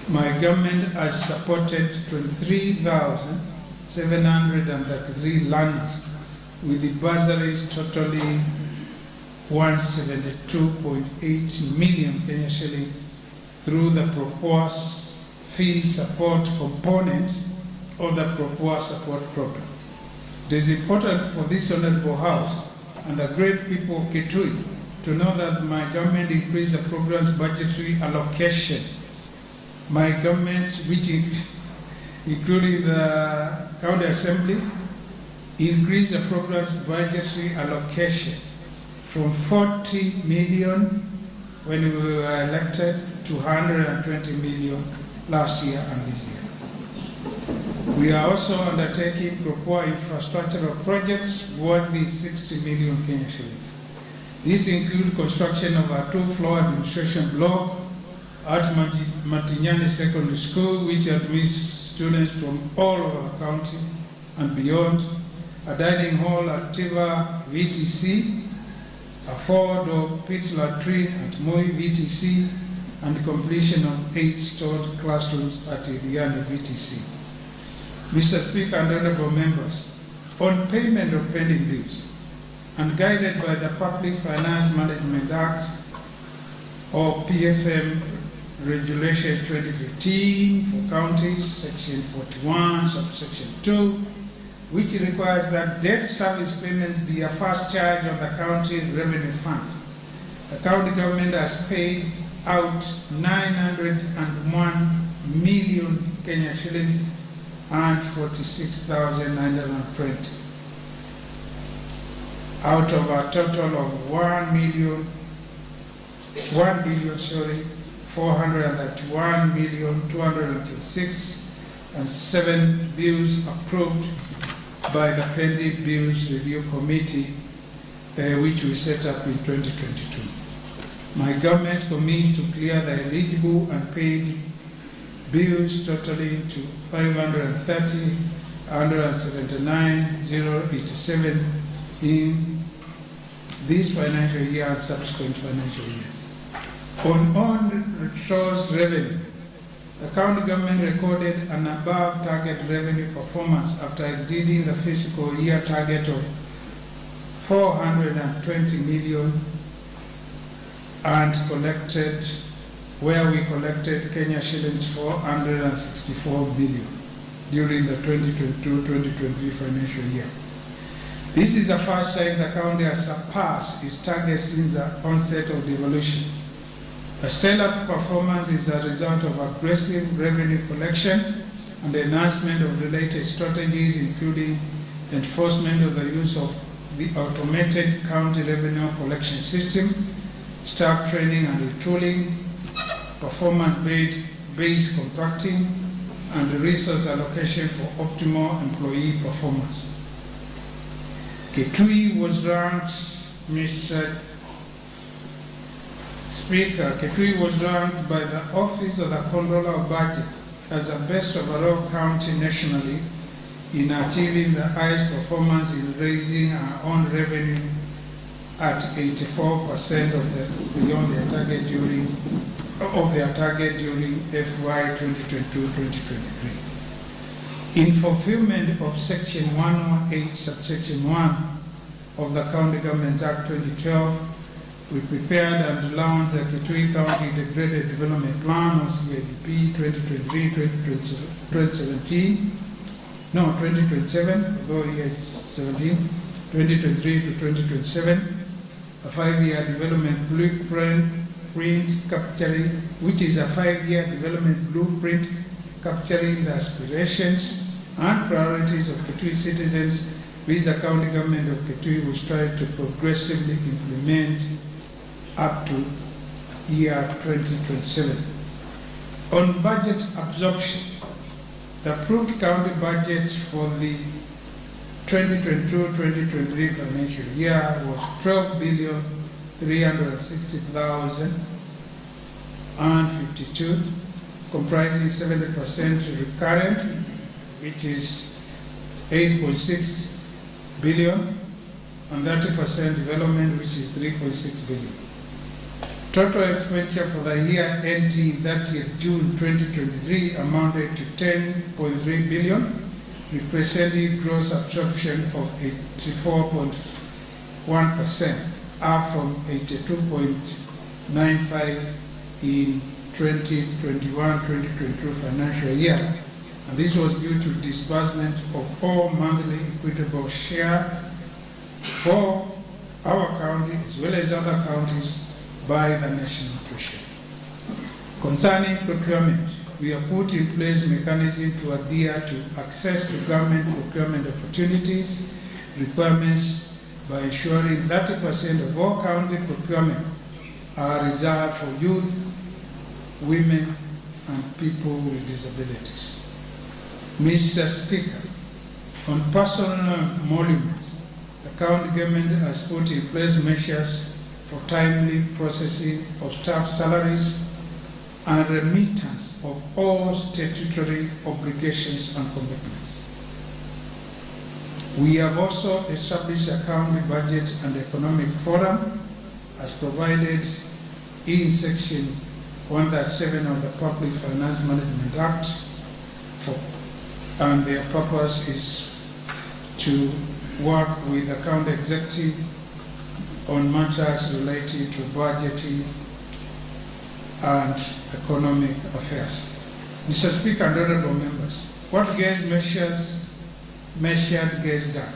my government has supported 23,733 learners with the bursaries totaling 172.8 million Kenya shillings through the proposed fee support component of the proposed support program. It is important for this honorable House and the great people of Kitui to know that my government increased the program's budgetary allocation. My government, which including the County Assembly, increased the program's budgetary allocation from 40 million when we were elected to 120 million last year and this year. We are also undertaking proper infrastructural projects worth 60 million Kenya shillings. These include construction of a 2-floor administration block at Matinyani Secondary School, which admits students from all over the county and beyond, a dining hall at Tiva VTC, a 4-door pit latrine at Moi VTC, and completion of 8 stored classrooms at Iriani VTC. Mr. Speaker and honorable members, on payment of pending bills and guided by the Public Finance Management Act or PFM Regulations 2015 for counties, Section 41, subsection 2, which requires that debt service payments be a first charge of the county revenue fund. The county government has paid out 901 million Kenya shillings and 46,920 out of a total of 1 billion, 431,226,7 bills approved by the Pending Bills Review Committee, which we set up in 2022. My government commits to clear the eligible and paid bills totaling to 530,179,087 in this financial year and subsequent financial years. On on-source revenue, the county government recorded an above target revenue performance after exceeding the fiscal year target of 420 million and collected, where we collected Kenya shillings 464 billion during the 2022-2023 financial year. This is the first time the county has surpassed its target since the onset of devolution. The stellar performance is a result of aggressive revenue collection and the enhancement of related strategies, including enforcement of the use of the automated county revenue collection system, staff training and retooling, performance-based contracting, and resource allocation for optimal employee performance. Kitui was ranked, Mr. Speaker, Kitui was ranked by the Office of the Controller of Budget as the best overall county nationally in achieving the highest performance in raising our own revenue at 84% of beyond their target during FY 2022-2023. In fulfillment of Section 108, subsection 1 of the County Governments Act 2012, we prepared and launched the Kitui County Integrated Development Plan, or CIDP 2027, although here it's 17, 2023 to 2027, a 5-year development blueprint capturing, which is a 5-year development blueprint capturing the aspirations and priorities of Kitui citizens, which the county government of Kitui will strive to progressively implement up to year 2027. On budget absorption, the approved county budget for the 2022-2023 financial year was 12,360,052, comprising 70% recurrent, which is 8.6 billion, and 30% development, which is 3.6 billion. Total expenditure for the year ending 30th June 2023 amounted to 10.3 billion, representing gross absorption of 84.1%, up from 82.95% in 2021-2022 financial year. And this was due to disbursement of all monthly equitable share for our county as well as other counties by the National Treasury. Concerning procurement, we have put in place mechanisms to adhere to access to government procurement opportunities requirements by ensuring 30% of all county procurement are reserved for youth, women, and people with disabilities. Mr. Speaker, on personal emoluments, the county government has put in place measures for timely processing of staff salaries and remittance of all statutory obligations and commitments. We have also established a county budget and economic forum as provided in Section 137 of the Public Finance Management Act, and their purpose is to work with the county executive on matters related to budgeting and economic affairs. Mr. Speaker and honorable members, what gets measured gets done.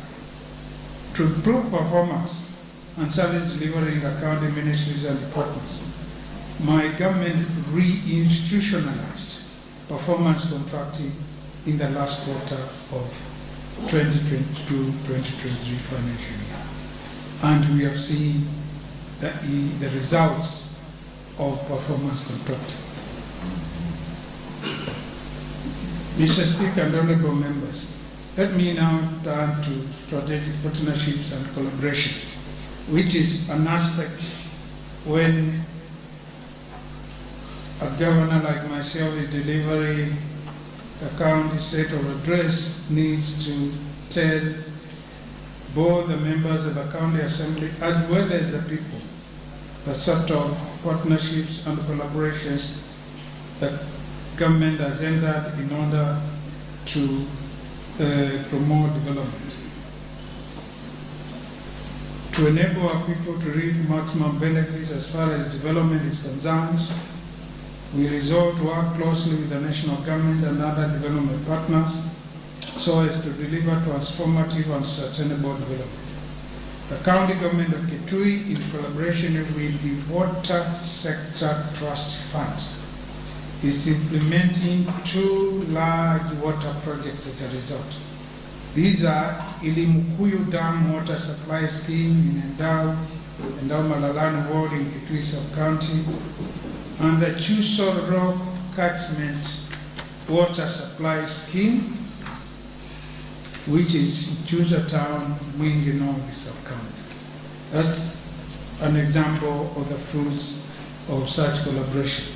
To improve performance and service delivery in the county ministries and departments, my government re-institutionalized performance contracting in the last quarter of 2022-2023 financial year. And we have seen the results of performance contractor. Mr. Speaker and honorable members, let me now turn to strategic partnerships and collaboration, which is an aspect when a governor like myself is delivering a county state of address needs to tell both the members of the county assembly as well as the people the sort of partnerships and collaborations that government has entered in order to promote development. To enable our people to reap maximum benefits as far as development is concerned, we resolve to work closely with the national government and other development partners so as to deliver transformative and sustainable development. The county government of Kitui, in collaboration with the Water Sector Trust Fund, is implementing 2 large water projects as a result. These are Ilimukuyu Dam Water Supply Scheme in Endau Malalan Ward in Kitui Sub-County, and the Chuso Rock Catchment Water Supply Scheme, which is Chuso Town, Mwingi North Sub-County. That's an example of the fruits of such collaboration.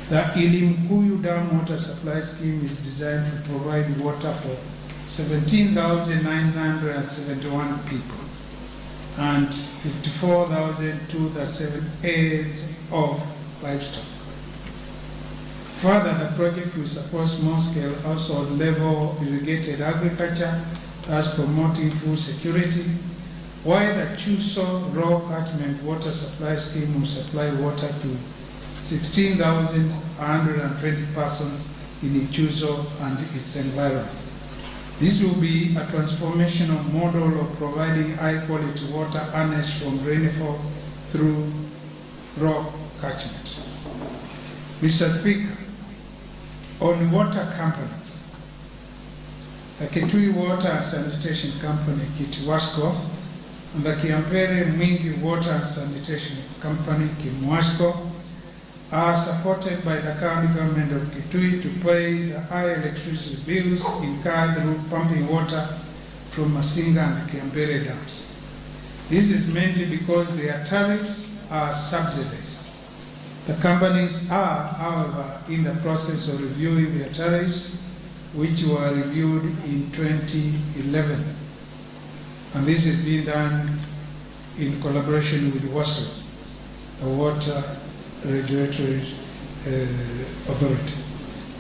The Ilimukuyu Dam Water Supply Scheme is designed to provide water for 17,971 people and 54,237 acres of livestock. Further, the project will support small-scale household-level irrigated agriculture, thus promoting food security, while the Chuso Raw Catchment Water Supply Scheme will supply water to 16,120 persons in Chuso and its environment. This will be a transformational model of providing high-quality water harnessed from rainfall through raw catchment. Mr. Speaker, on water companies, the Kitui Water and Sanitation Company, Kituwasco, and the Kiampere Mwingi Water and Sanitation Company, Kimwasco, are supported by the county government of Kitui to pay the high electricity bills incurred through pumping water from Masinga and Kiampere dams. This is mainly because their tariffs are subsidized. The companies are, however, in the process of reviewing their tariffs, which were reviewed in 2011. And this is being done in collaboration with WASO, the Water Regulatory Authority.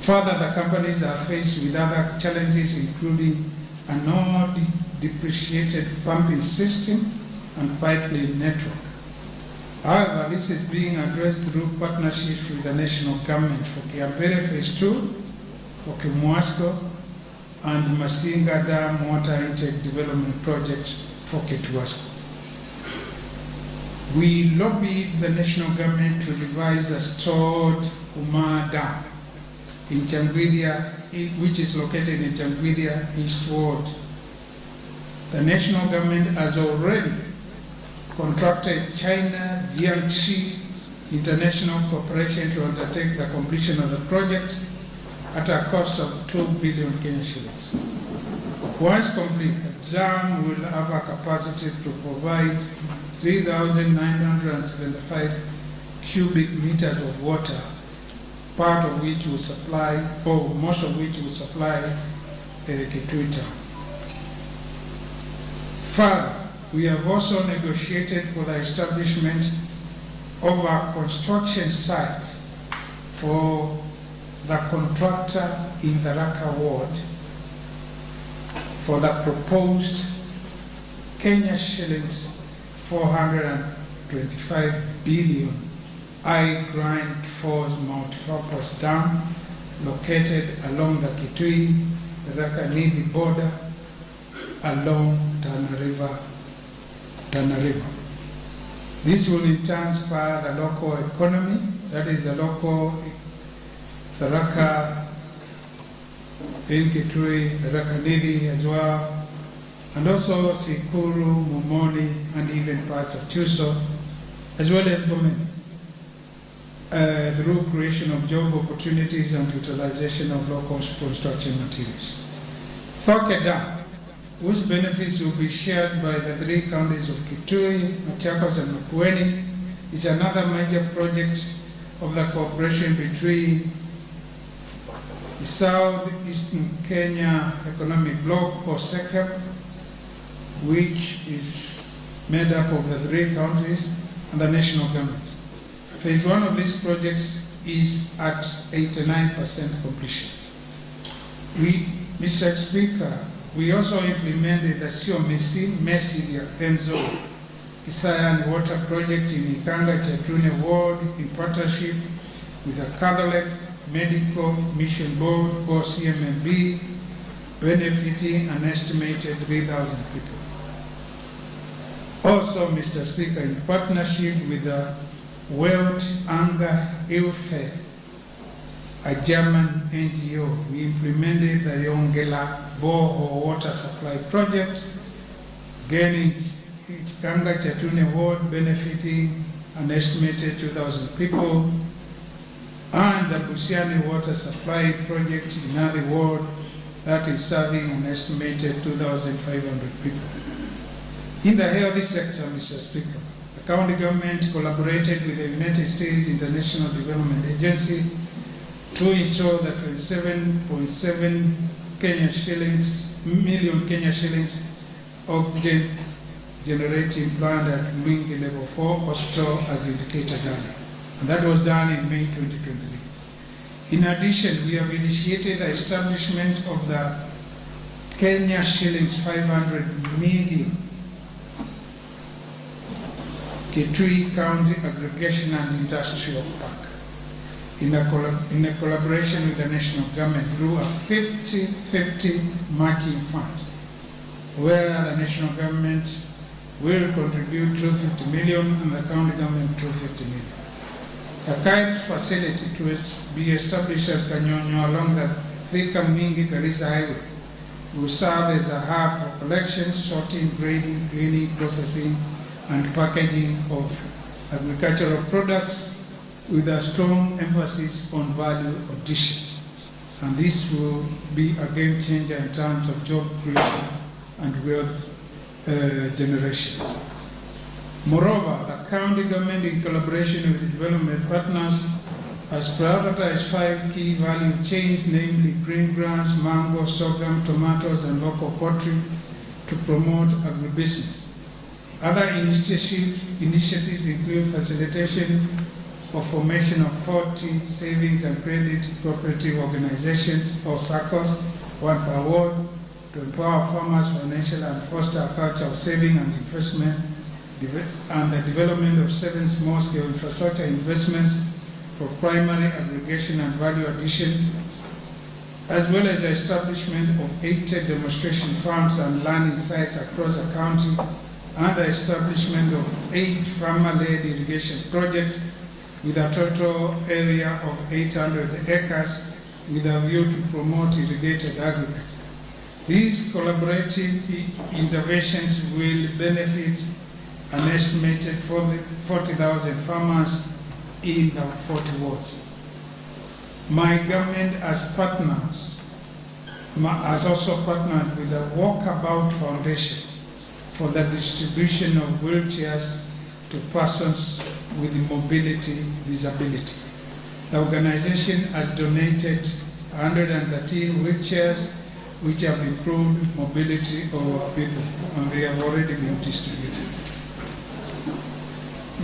Further, the companies are faced with other challenges, including a non-depreciated pumping system and pipeline network. However, this is being addressed through partnerships with the national government for Kiampere Phase 2, for Kimwasco, and Masinga Dam Water Intake Development Project for Kituwasco. We lobbied the national government to revise a stored Umar Dam in Changwidia, which is located in Changwidia East Ward. The national government has already contracted China Jiangxi International Corporation to undertake the completion of the project at a cost of 2 billion Kenyan shillings. Once complete, the dam will have a capacity to provide 3,975 cubic meters of water, part of which will supply, or most of which will supply Kitui Town. Further, we have also negotiated for the establishment of a construction site for the contractor in the Raka ward for the proposed Kenya shillings 425 billion I-grind Falls multipurpose dam located along the Kitui, the Raka Nidi border along Tana River. This will in turn spur the local economy, that is the local Tharaka, in Kitui, Tharaka Nidi as well, and also Sikuru, Mumoni, and even parts of Chuso, as well as Gomeni. through creation of job opportunities and utilization of local construction materials. Thoke Dam, whose benefits will be shared by the 3 counties of Kitui, Machakos, and Makueni, is another major project of the cooperation between the Southeastern Kenya Economic Bloc, or SECEP, which is made up of the 3 counties and the national government. Phase 1 of these projects is at 89% completion. Mr. Speaker, we also implemented the Siomisi Mesidia Enzo Isayan Water Project in Ikanga Chatune Ward in partnership with the Catholic Medical Mission Board, or CMMB, benefiting an estimated 3,000 people. Also, Mr. Speaker, in partnership with the World Hunger Hilfe, a German NGO, we implemented the Yongela Borehole Water Supply Project, gaining Ikanga Chatune Ward, benefiting an estimated 2,000 people, and the Busiani Water Supply Project in Nadi Ward, that is serving an estimated 2,500 people. In the healthy sector, Mr. Speaker, the county government collaborated with the United States International Development Agency to install the 27.7 million Kenya shillings oxygen generating plant at Mwingi Level 4 Hospital as indicated earlier. And that was done in May 2023. In addition, we have initiated the establishment of the Kenya shillings 500 million Kitui County Aggregation and Industrial Park in a collaboration with the national government through a 50-50 matching fund, where the national government will contribute 250 million and the county government 250 million. A kind facility to be established at Kanyonyo along the Thika Mingi Garissa Highway will serve as a hub for collection, sorting, grading, cleaning, processing, and packaging of agricultural products with a strong emphasis on value addition. And this will be a game changer in terms of job creation and wealth generation. Moreover, the county government, in collaboration with the development partners, has prioritized 5 key value chains, namely green grass, mango, sorghum, tomatoes, and local poultry, to promote agribusiness. Other initiatives include facilitation of formation of 40 savings and credit cooperative organizations, or SACCOs, 1 per ward, to empower farmers financially and foster a culture of saving and investment, and the development of 7 small-scale infrastructure investments for primary aggregation and value addition, as well as the establishment of 80 demonstration farms and learning sites across the county, and the establishment of 8 farmer-led irrigation projects with a total area of 800 acres with a view to promote irrigated agriculture. These collaborative interventions will benefit an estimated 40,000 farmers in the 40 wards. My government has also partnered with the Walkabout Foundation for the distribution of wheelchairs to persons with mobility disability. The organization has donated 113 wheelchairs which have improved mobility of our people, and they have already been distributed.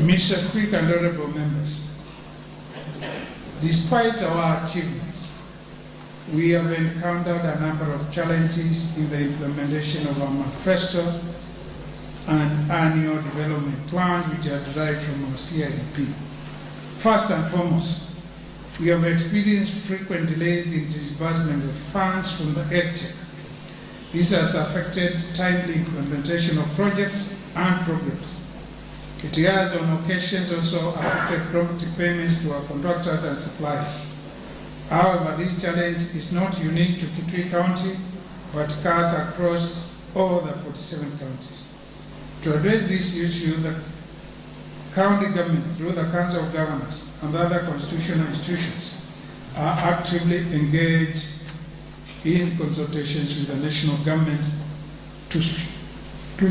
Mr. Speaker and honorable members, despite our achievements, we have encountered a number of challenges in the implementation of our manifesto and annual development plans which are derived from our CIDP. First and foremost, we have experienced frequent delays in disbursement of funds from the EdTech. This has affected timely implementation of projects and programs. It has on occasions also affected prompt payments to our contractors and suppliers. However, this challenge is not unique to Kitui County, but occurs across all the 47 counties. To address this issue, the county government, through the Council of Governors and other constitutional institutions, are actively engaged in consultations with the national government to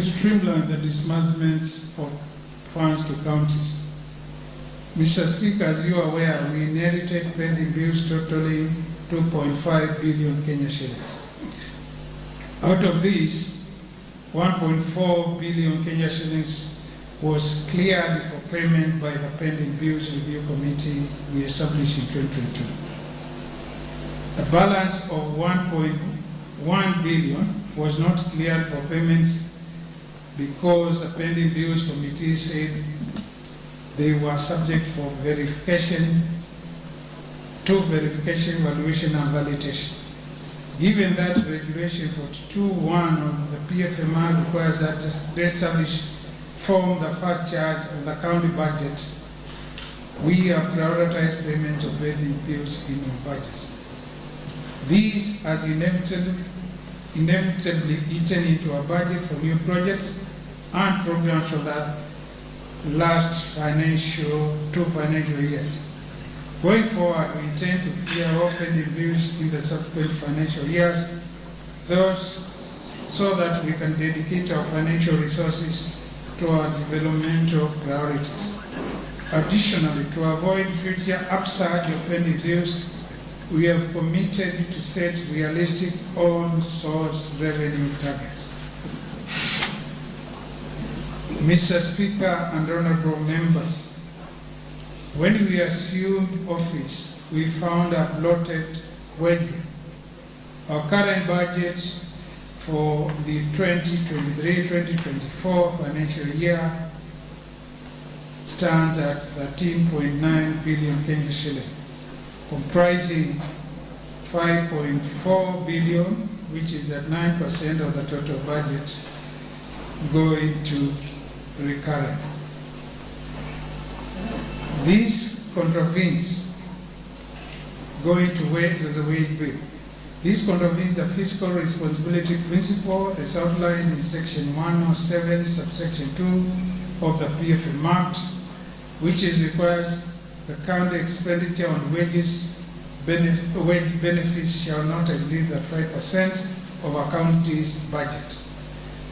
streamline the disbursements of funds to counties. Mr. Speaker, as you are aware, we inherited pending bills totaling 2.5 billion Kenya shillings. Out of these, 1.4 billion Kenya shillings was cleared for payment by the pending bills review committee we established in 2022. The balance of 1.1 billion was not cleared for payment because the pending bills committee said they were subject for verification, evaluation, and validation. Given that Regulation 42(1) of the PFMR requires that debt service form the first charge of the county budget, we have prioritized payments of pending bills in our budgets. These has inevitably eaten into our budget for new projects and programs for the last two financial years. Going forward, we intend to clear all pending bills in the subsequent financial years, so that we can dedicate our financial resources to our developmental priorities. Additionally, to avoid future upsurge of pending bills, we have committed to set realistic on-source revenue targets. Mr. Speaker and honorable members, when we assumed office, we found a bloated budget. Our current budget for the 2023-2024 financial year stands at 13.9 billion Kenya shilling, comprising 5.4 billion, which is at 9% of the total budget, going to recurrent. This contravenes the wage bill. This contravenes the fiscal responsibility principle as outlined in Section 107, subsection 2 of the PFM Act, which requires the county expenditure on wage benefits shall not exceed the 5% of a county's budget.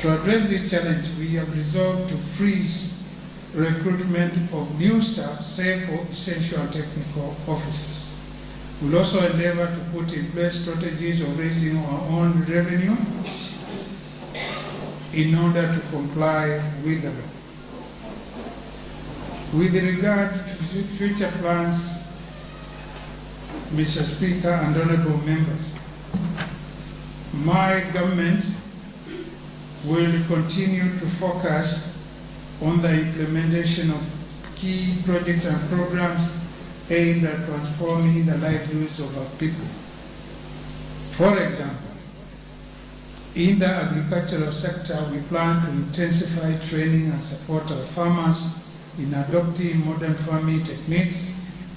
To address this challenge, we have resolved to freeze recruitment of new staff, save for essential and technical officers. We'll also endeavor to put in place strategies of raising our own revenue in order to comply with the law. With regard to future plans, Mr. Speaker and honorable members, my government will continue to focus on the implementation of key projects and programs aimed at transforming the livelihoods of our people. For example, in the agricultural sector, we plan to intensify training and support our farmers in adopting modern farming techniques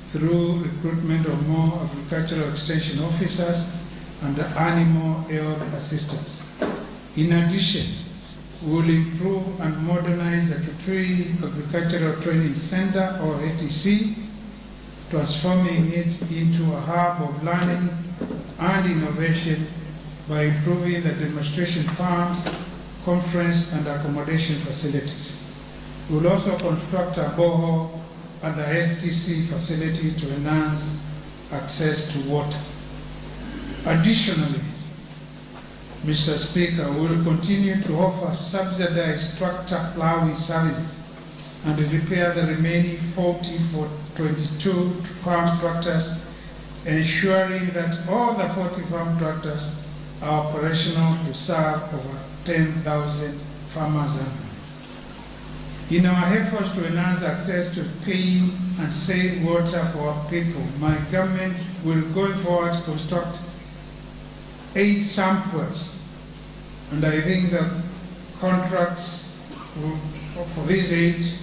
through recruitment of more agricultural extension officers and animal health assistants. In addition, we will improve and modernize the Kitui Agricultural Training Center, or ATC, transforming it into a hub of learning and innovation by improving the demonstration farms, conference and accommodation facilities. We will also construct a borehole at the STC facility to enhance access to water. Additionally, Mr. Speaker, we will continue to offer subsidized tractor plowing services and repair the remaining 40 for 22 farm tractors, ensuring that all the 40 farm tractors are operational to serve over 10,000 farmers annually. In our efforts to enhance access to clean and safe water for our people, my government will going forward construct 8 samples, and I think the contracts for these 8,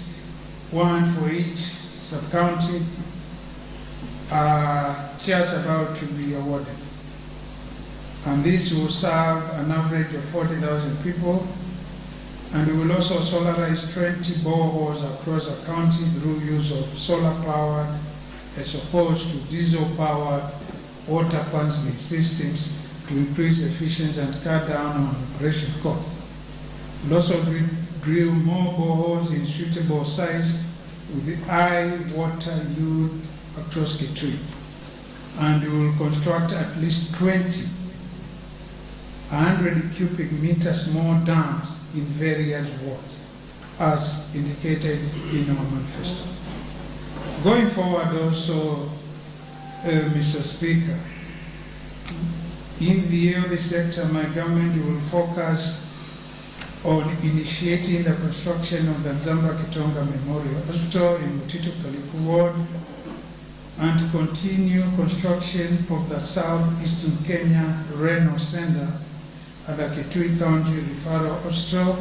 one for each sub-county, are just about to be awarded. And this will serve an average of 40,000 people And we will also solarize 20 boreholes across the county through use of solar powered as opposed to diesel powered water pumping systems to increase efficiency and cut down on operation costs. We'll also drill more boreholes in suitable size with high water yield across Kitui. And we will construct at least 100 cubic meters more dams in various wards, as indicated in our manifesto. Going forward also, Mr. Speaker, in the early sector, my government will focus on initiating the construction of the Nzamba Kitonga Memorial Hospital in Mutitu Kaliku Ward and to continue construction of the Southeastern Kenya Renal Center at the Kitui County Referral Hospital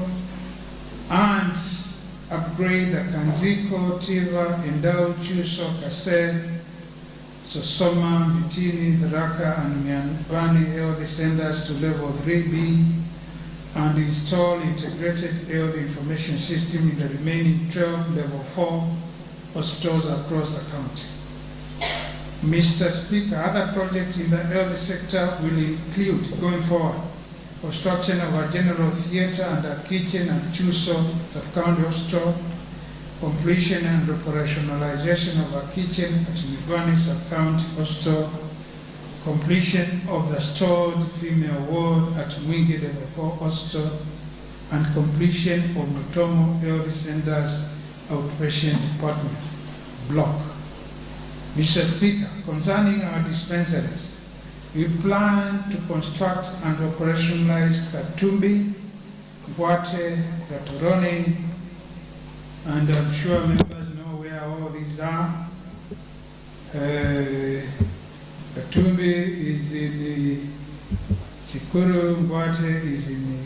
and upgrade the Kanziko, Tiva, Endau, Chuso, Kased, Sosoma, Mitini, Tharaka, and Mianbani health centers to level 3B and install integrated health information system in the remaining 12 level 4 hospitals across the county. Mr. Speaker, other projects in the health sector will include, going forward, construction of a general theatre and a kitchen at Chuso Sub-County Hospital, completion and operationalization of a kitchen at Migwani Sub-County Hospital, completion of the stored female ward at Mwingi Level 4 Hospital, and completion of Mutomo Health Center's outpatient department block. Mr. Speaker, concerning our dispensaries, we plan to construct and operationalize Katumbi, Bwate, Gatoroni, and I'm sure members know where all these are. Katumbi is in the Sikuru, Bwate is in the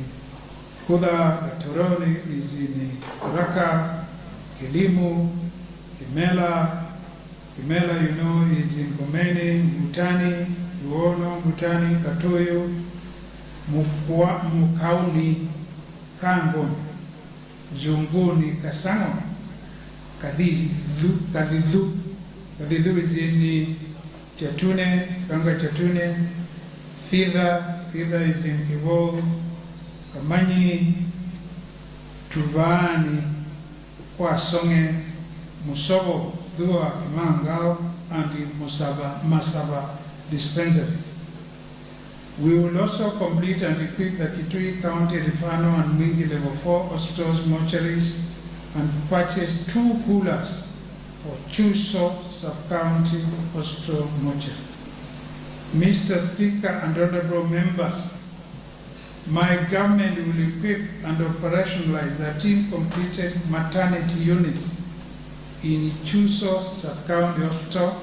Kuda, Gatoroni is in the Raka, Kilimu, Kimela, you know, is in Gomeni, Mutani, Luono, Mutani, Katuyu, Mukauni, Kangon, Zunguni, Kasango, Kadidhu is in the Chatune, Kanga Chatune, Fida is in Kivo, Kamanyi, Tuvani, Kwasonge, Musobo, Dua, Kimangao, and the Masaba dispensaries. We will also complete and equip the Kitui County Rifano and Mwingi Level 4 hospitals mortuaries and purchase 2 coolers for Chuso Sub-County Hospital mortuary. Mr. Speaker and honorable members, my government will equip and operationalize 13 completed maternity units in Chuso Sub-County Hospital,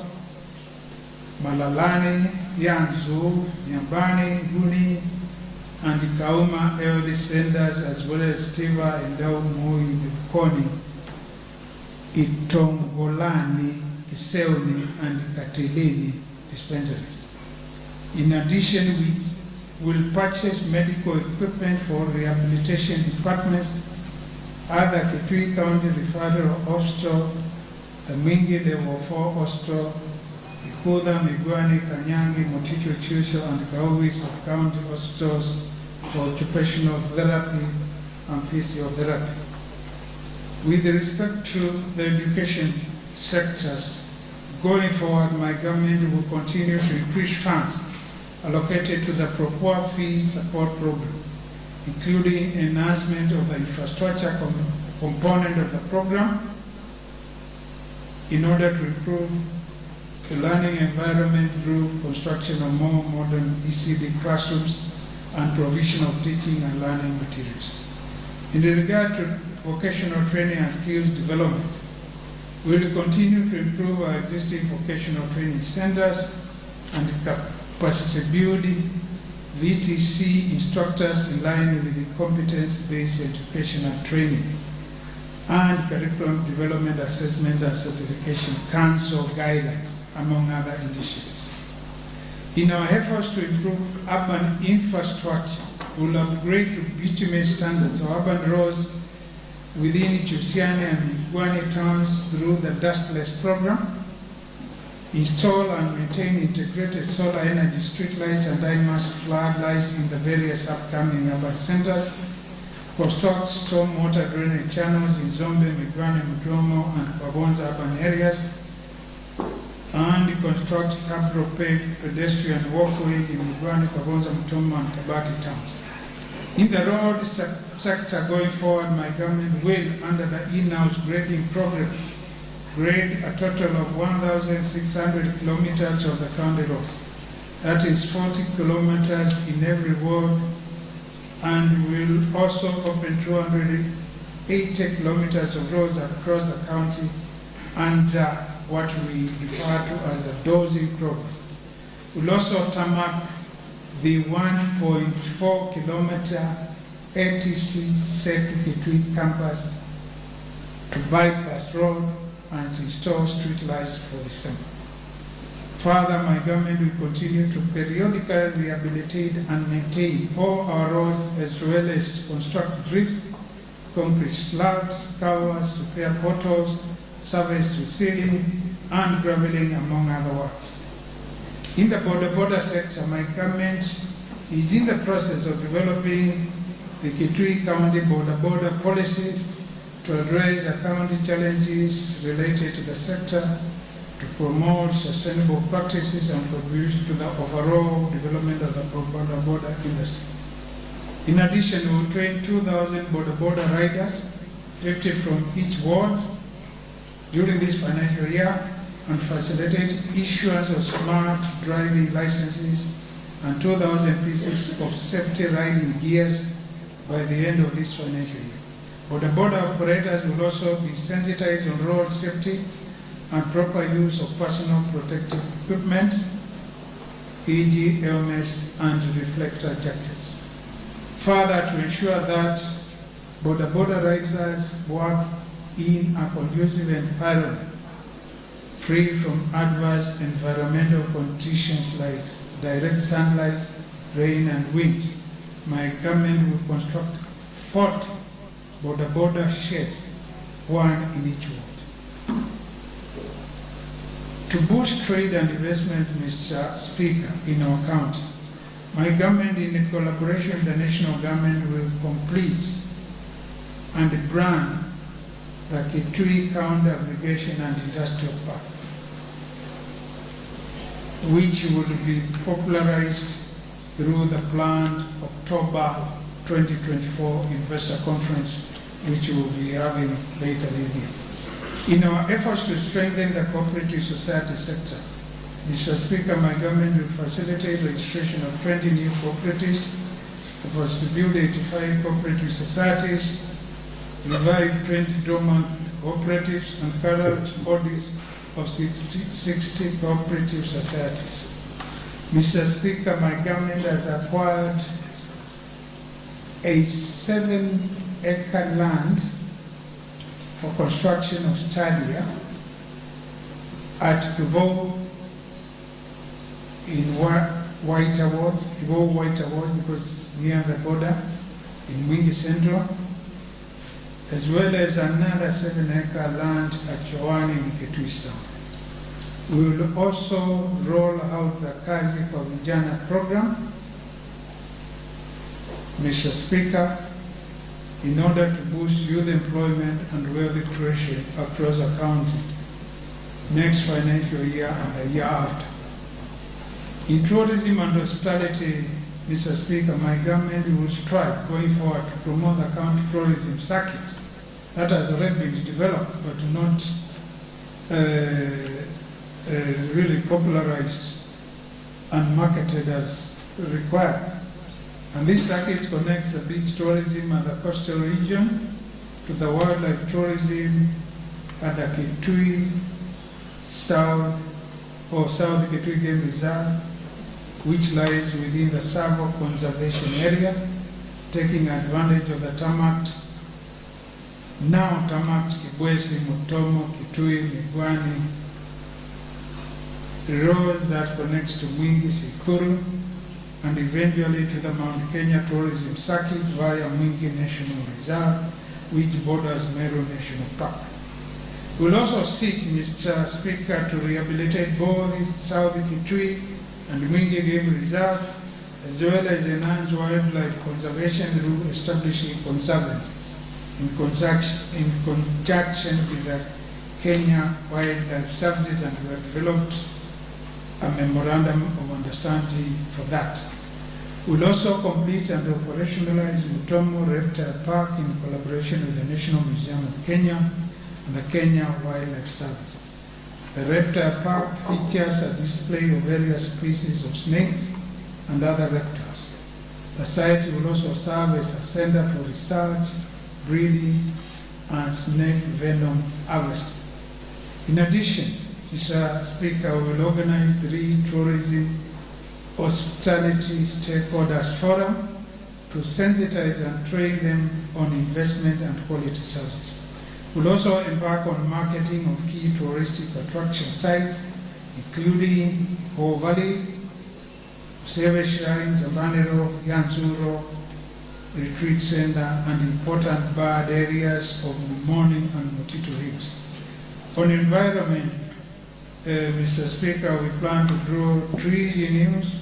Malalani, Yanzu, Nyambani, Guni, and the Kauma health centers, as well as Tiva, Endau, Moi, Koni, Itongolani, Kiseoni, and Katilini dispensaries. In addition, we will purchase medical equipment for rehabilitation departments at the Kitui County Referral Hospital, the Mwingi Level 4 Hospital, Ikuda, Migwani, Kanyangi, Moticho, Chusho, and Kaui Sub-County Hospitals for occupational therapy and physiotherapy. With respect to the education sectors, going forward, my government will continue to increase funds allocated to the Pro-Poor Fee Support Program, including enhancement of the infrastructure component of the program in order to improve the learning environment through construction of more modern ECD classrooms and provision of teaching and learning materials. In regard to vocational training and skills development, we will continue to improve our existing vocational training centers and capacity building VTC instructors in line with the competence-based educational training and curriculum development assessment and certification council guidelines, among other initiatives. In our efforts to improve urban infrastructure, will upgrade to bitumen standards of urban roads within Chusiani and Migwani towns through the Dustless program, install and maintain integrated solar energy streetlights and IMAS floodlights in the various upcoming urban centers, construct stormwater drainage channels in Zombe, Migwani, Mutomo, and Kwabonza urban areas, and construct cabro-paved pedestrian walkways in Migwani, Kwabonza, Mutomo, and Kabati towns. In the road sector going forward, my government will, under the in-house grading program, grade a total of 1,600 kilometers of the county roads. That is 40 kilometers in every ward, and will also open 280 kilometers of roads across the county under what we refer to as a dosing program. We'll also tarmac the 1.4 kilometer ATC Kitui campus to bypass road and install streetlights for the same. Further, my government will continue to periodically rehabilitate and maintain all our roads, as well as construct drifts, concrete slabs, covers, repair potholes, surface resealing, and graveling, among other works. In the border sector, my government is in the process of developing the Kitui County border policy to address the county challenges related to the sector, to promote sustainable practices and contribute to the overall development of the border industry. In addition, we will train 2,000 border riders, 50 from each ward, during this financial year, and facilitate issuance of smart driving licenses and 2,000 pieces of safety riding gears by the end of this financial year. Border operators will also be sensitized on road safety and proper use of personal protective equipment, e.g. helmets and reflector jackets. Further, to ensure that border riders work in a conducive environment, free from adverse environmental conditions like direct sunlight, rain, and wind, my government will construct 40 border sheds, one in each ward. To boost trade and investment, Mr. Speaker, in our county, my government, in collaboration with the national government, will complete and brand the Kitui County Aggregation and Industrial Park, which will be popularized through the planned October 2024 investor conference, which we will be having later this year. In our efforts to strengthen the cooperative society sector, Mr. Speaker, my government will facilitate registration of 20 new cooperatives, constitute 85 cooperative societies, revive 20 dormant cooperatives, and carry out audits of 60 cooperative societies. Mr. Speaker, my government has acquired a 7-acre land for construction of stadia at Kivo in White Award, because near the border in Mwingi Central, as well as another 7-acre land at Chowani in Kitui South. We will also roll out the Kazi kwa Vijana program, Mr. Speaker, in order to boost youth employment and wealth creation across the county next financial year and the year after. In tourism and hospitality, Mr. Speaker, my government will strive going forward to promote the county tourism circuit that has already been developed but not really popularized and marketed as required. And this circuit connects the beach tourism and the coastal region to the wildlife tourism at the Kitui South Kitui Game Reserve, which lies within the Savo Conservation Area, taking advantage of the tarmacked Kibwezi, Mutomo, Kitui, Migwani, the road that connects to Mwingi, Sikuru, and eventually to the Mount Kenya Tourism Circuit via Mwingi National Reserve, which borders Meru National Park. We'll also seek, Mr. Speaker, to rehabilitate both South Kitui and Mwingi Game Reserve, as well as enhance wildlife conservation through establishing conservancies in conjunction with the Kenya Wildlife Services, and we have developed a memorandum of understanding for that. We'll also complete and operationalize Mutomo Reptile Park in collaboration with the National Museum of Kenya and the Kenya Wildlife Service. The Reptile Park features a display of various species of snakes and other reptiles. The site will also serve as a center for research, breeding, and snake venom harvesting. In addition, Mr. Speaker, we will organize 3 tourism hospitality stakeholders forum to sensitize and train them on investment and quality services. We'll also embark on marketing of key touristic attraction sites, including Ho Valley, Seve Shrines, Abanero, Yanzuro Retreat Center, and important bird areas of Morning and Motito Hills. On environment, Mr. Speaker, we plan to grow trees in hills,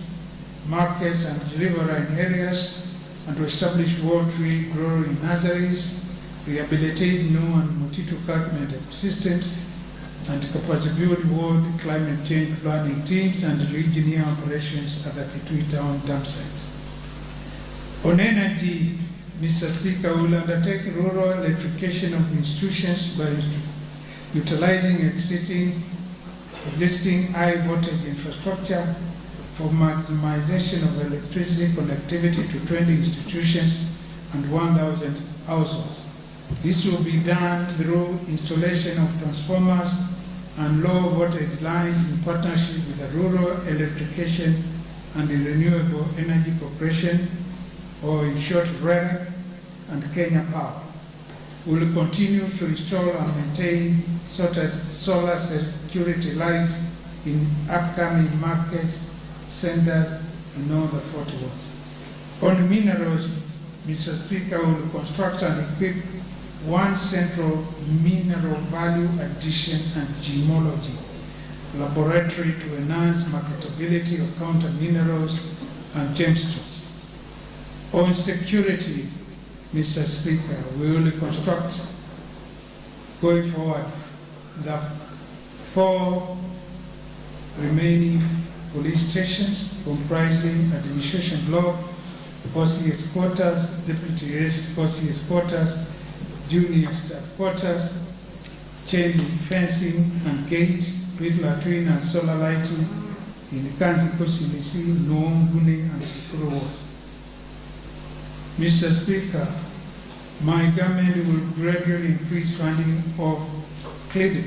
markets, and riverine areas, and to establish wall tree growing nurseries, rehabilitate New and Motito catchment ecosystems, and capacity build world climate change planning teams and regional operations at the Kitui town dump sites. On energy, Mr. Speaker, we will undertake rural electrification of institutions by utilizing existing high voltage infrastructure for maximization of electricity connectivity to 20 institutions and 1,000 households. This will be done through installation of transformers and low voltage lines in partnership with the Rural Electrification and the Renewable Energy Corporation, or in short, REREC, and Kenya Power. We will continue to install and maintain solar security lights in upcoming markets, centers, and all the 40 wards. On minerals, Mr. Speaker, we will construct and equip one central mineral value addition and gemology laboratory to enhance marketability of counter minerals and gemstones. On security, Mr. Speaker, we will construct, going forward, the 4 remaining police stations comprising administration block, OCS quarters, deputy OCS quarters, junior staff quarters, chain link fencing and gate, grid latrine and solar lighting in Kanziko, CBC, Noong, Gune, and Sikuru wards. Mr. Speaker, my government will gradually increase funding of CLID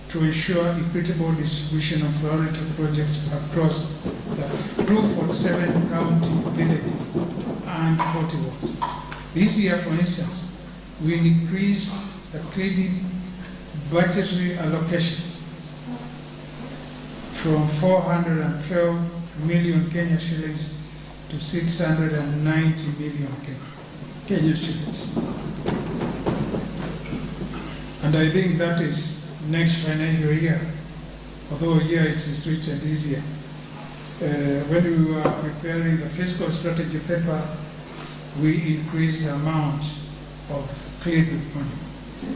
to ensure equitable distribution of priority projects across the 247 county villages and 40 wards. This year, for instance, we increase the CLID budgetary allocation from 412 million Kenya shillings to 690 million Kenya shillings. And I think that is next financial year, although here it is written this year. When we were preparing the fiscal strategy paper, we increased the amount of cleared money.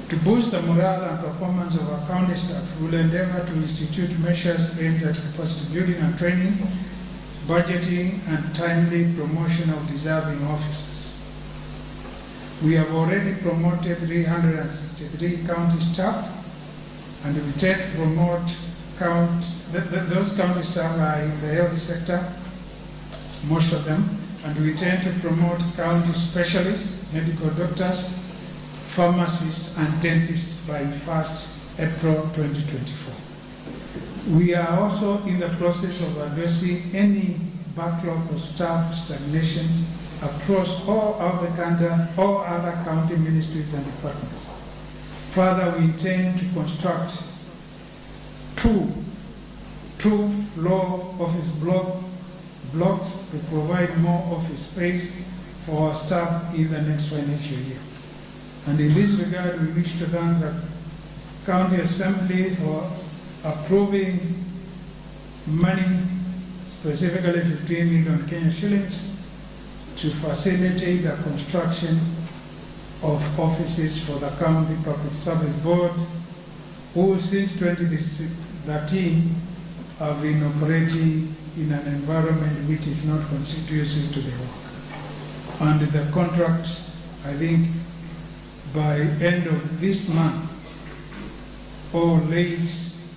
To boost the morale and performance of our county staff, we will endeavor to institute measures aimed at capacity building and training, budgeting, and timely promotion of deserving officers. We have already promoted 363 county staff, and we intend to promote those county staff are in the health sector, most of them, and we intend to promote county specialists, medical doctors, pharmacists, and dentists by 1st April 2024. We are also in the process of addressing any backlog of staff stagnation across all other county ministries and departments. Further, we intend to construct two floor office block blocks to provide more office space for our staff in the next financial year. And in this regard, we wish to thank the County Assembly for approving money, specifically 15 million Kenya shillings, to facilitate the construction of offices for the County Public Service Board, who since 2013 have been operating in an environment which is not conducive to the work. And the contract, I think, by end of this month or late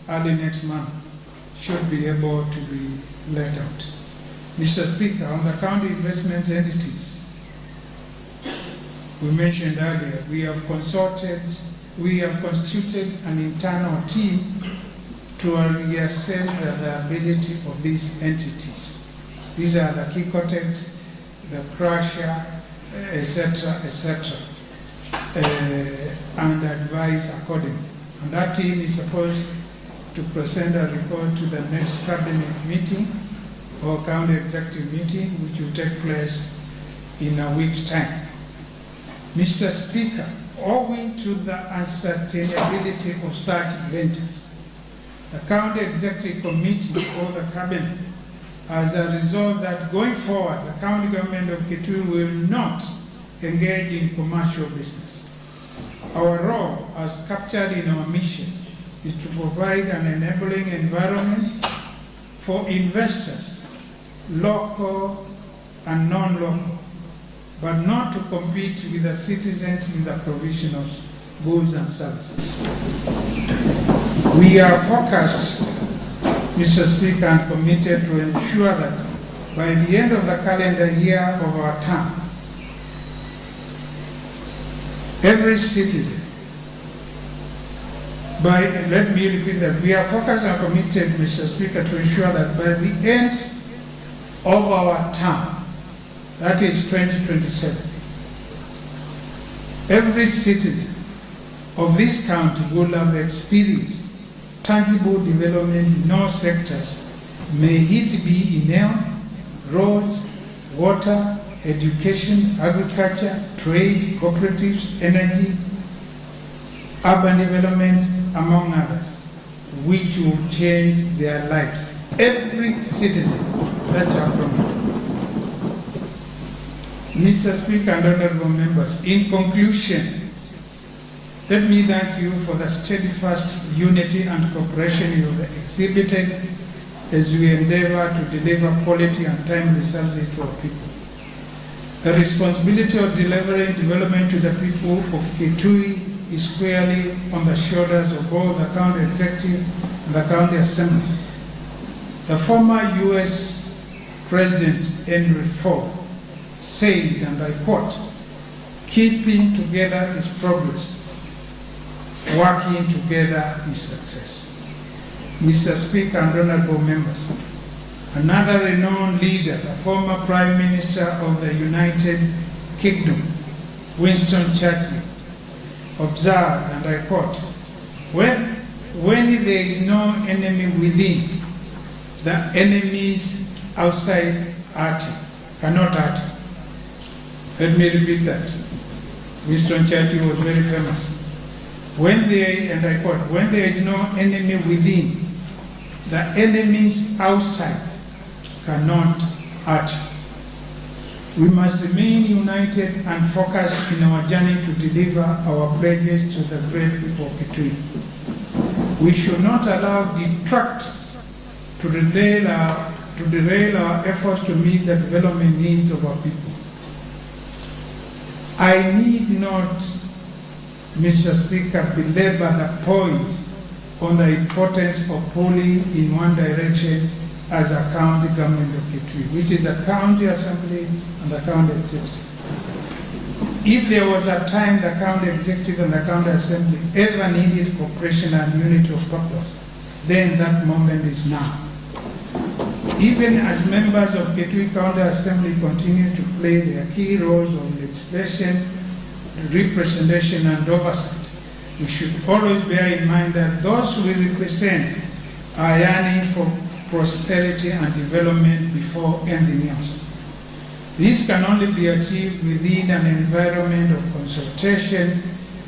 early next month, should be able to be let out. Mr. Speaker, on the county investment entities, we mentioned earlier, we have constituted an internal team to reassess the ability of these entities. These are the Kikotex, the crusher, etc., and advise accordingly. And that team is supposed to present a report to the next cabinet meeting or county executive meeting, which will take place in a week's time. Mr. Speaker, owing to the unsustainability of such ventures, the county executive committee or the cabinet has a resolve that going forward, the county government of Kitui will not engage in commercial business. Our role, as captured in our mission, is to provide an enabling environment for investors, local and non-local, but not to compete with the citizens in the provision of goods and services. We are focused, Mr. Speaker, and committed to ensure that by the end of the calendar year of our term, every citizen, let me repeat that, we are focused and committed, Mr. Speaker, to ensure that by the end of our term, that is 2027, every citizen of this county will have experienced tangible development in all sectors, may it be in health, roads, water, education, agriculture, trade, cooperatives, energy, urban development, among others, which will change their lives. Every citizen, that's our promise. Mr. Speaker and honorable members, in conclusion, let me thank you for the steadfast unity and cooperation you have exhibited as we endeavor to deliver quality and timely services to our people. The responsibility of delivering development to the people of Kitui is squarely on the shoulders of both the county executive and the county assembly. The former U.S. President Henry Ford said, and I quote, "Keeping together is progress, working together is success." Mr. Speaker and honorable members, another renowned leader, the former Prime Minister of the United Kingdom, Winston Churchill, observed, and I quote, when there is no enemy within, the enemies outside cannot hurt. Let me repeat that. Winston Churchill was very famous. And I quote, when there is no enemy within, the enemies outside cannot hurt. We must remain united and focused in our journey to deliver our pledges to the great people of Kitui. We should not allow detractors to derail our efforts to meet the development needs of our people. I need not, Mr. Speaker, belabor the point on the importance of pulling in one direction as a county government of Kitui, which is a county assembly and the county executive. If there was a time the county executive and the county assembly ever needed cooperation and unity of purpose, then that moment is now. Even as members of Kitui County Assembly continue to play their key roles of legislation, representation and oversight, we should always bear in mind that those we represent are yearning for prosperity and development before anything else. This can only be achieved within an environment of consultation,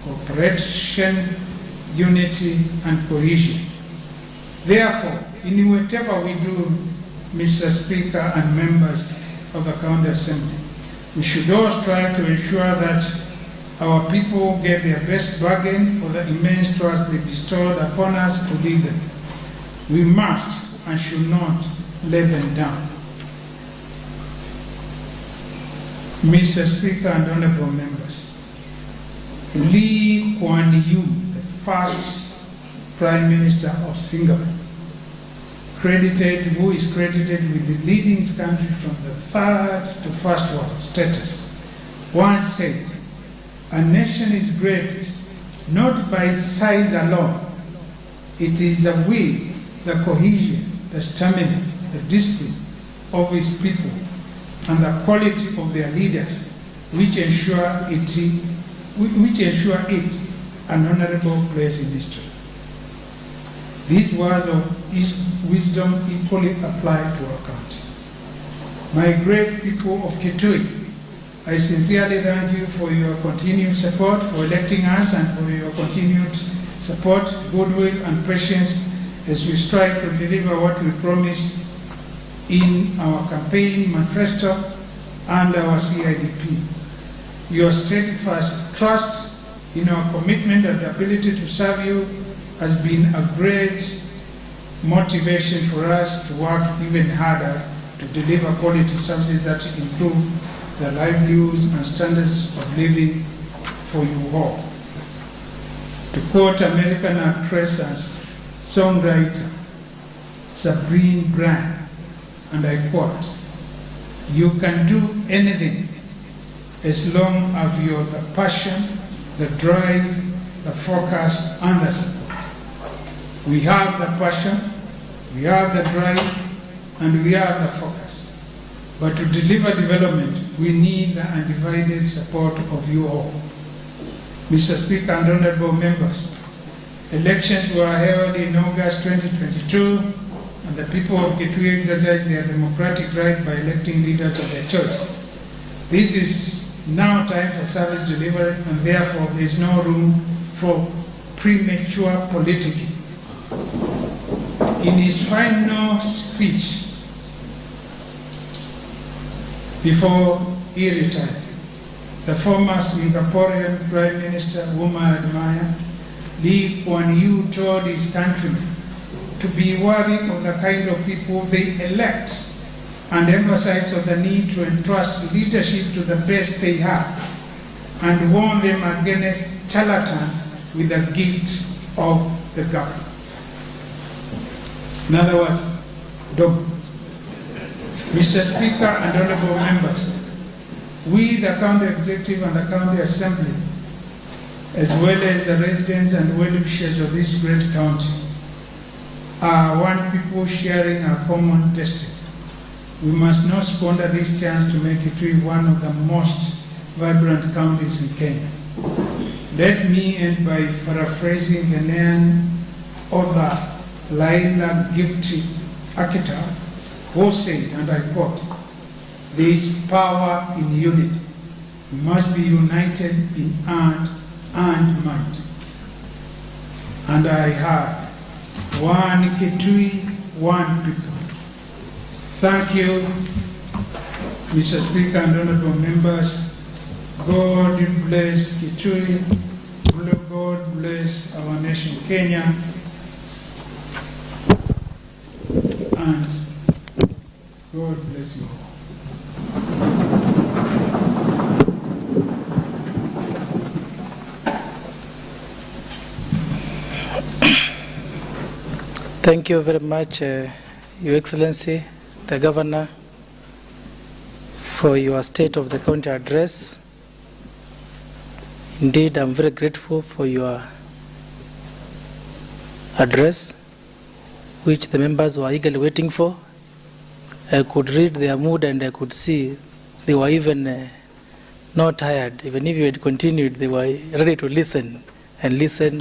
cooperation, unity, and cohesion. Therefore, in whatever we do, Mr. Speaker and members of the County Assembly, we should all strive to ensure that our people get their best bargain for the immense trust they bestowed upon us to lead them. We must and should not let them down. Mr. Speaker and honorable members, Lee Kuan Yew, the first Prime Minister of Singapore, who is credited with the leading this country from the third to first world status, once said, "A nation is great not by size alone. It is the will, the cohesion, the stamina, the discipline of its people, and the quality of their leaders which ensure it an honorable place in history." These words of wisdom equally apply to our country. My great people of Kitui, I sincerely thank you for your continued support, for electing us, and for your continued support, goodwill, and patience as we strive to deliver what we promised in our campaign manifesto and our CIDP. Your steadfast trust in our commitment and ability to serve you has been a great motivation for us to work even harder to deliver quality services that improve the livelihoods and standards of living for you all. To quote American actress and songwriter Sabrina Brand, and I quote, "You can do anything as long as you have the passion, the drive, the focus, and the support." We have the passion, we have the drive, and we have the focus. But to deliver development, we need the undivided support of you all. Mr. Speaker and honorable members, elections were held in August 2022, and the people of Kitui exercised their democratic right by electing leaders of their choice. This is now time for service delivery, and therefore there is no room for premature politicking. In his final speech before he retired, the former Singaporean Prime Minister, whom I admire, Lee Kuan Yew, told his countrymen to be wary of the kind of people they elect and emphasize on the need to entrust leadership to the best they have and warn them against charlatans with the gift of the government. In other words, dogma. Mr. Speaker and honorable members, we, the County Executive and the County Assembly, as well as the residents and well-wishers of this great county, are one people sharing a common destiny. We must not squander this chance to make Kitui one of the most vibrant counties in Kenya. Let me end by paraphrasing Ghanaian author Laila Gifty Akita, who said, and I quote, "There is power in unity. We must be united in heart and mind." And I heard, one Kitui, one people. Thank you, Mr. Speaker and honorable members. God bless Kitui. God bless our nation, Kenya. And God bless you all. Thank you very much, Your Excellency, the Governor, for your State of the County address. Indeed, I'm very grateful for your address, which the members were eagerly waiting for. I could read their mood and I could see they were even not tired. Even if you had continued, they were ready to listen and listen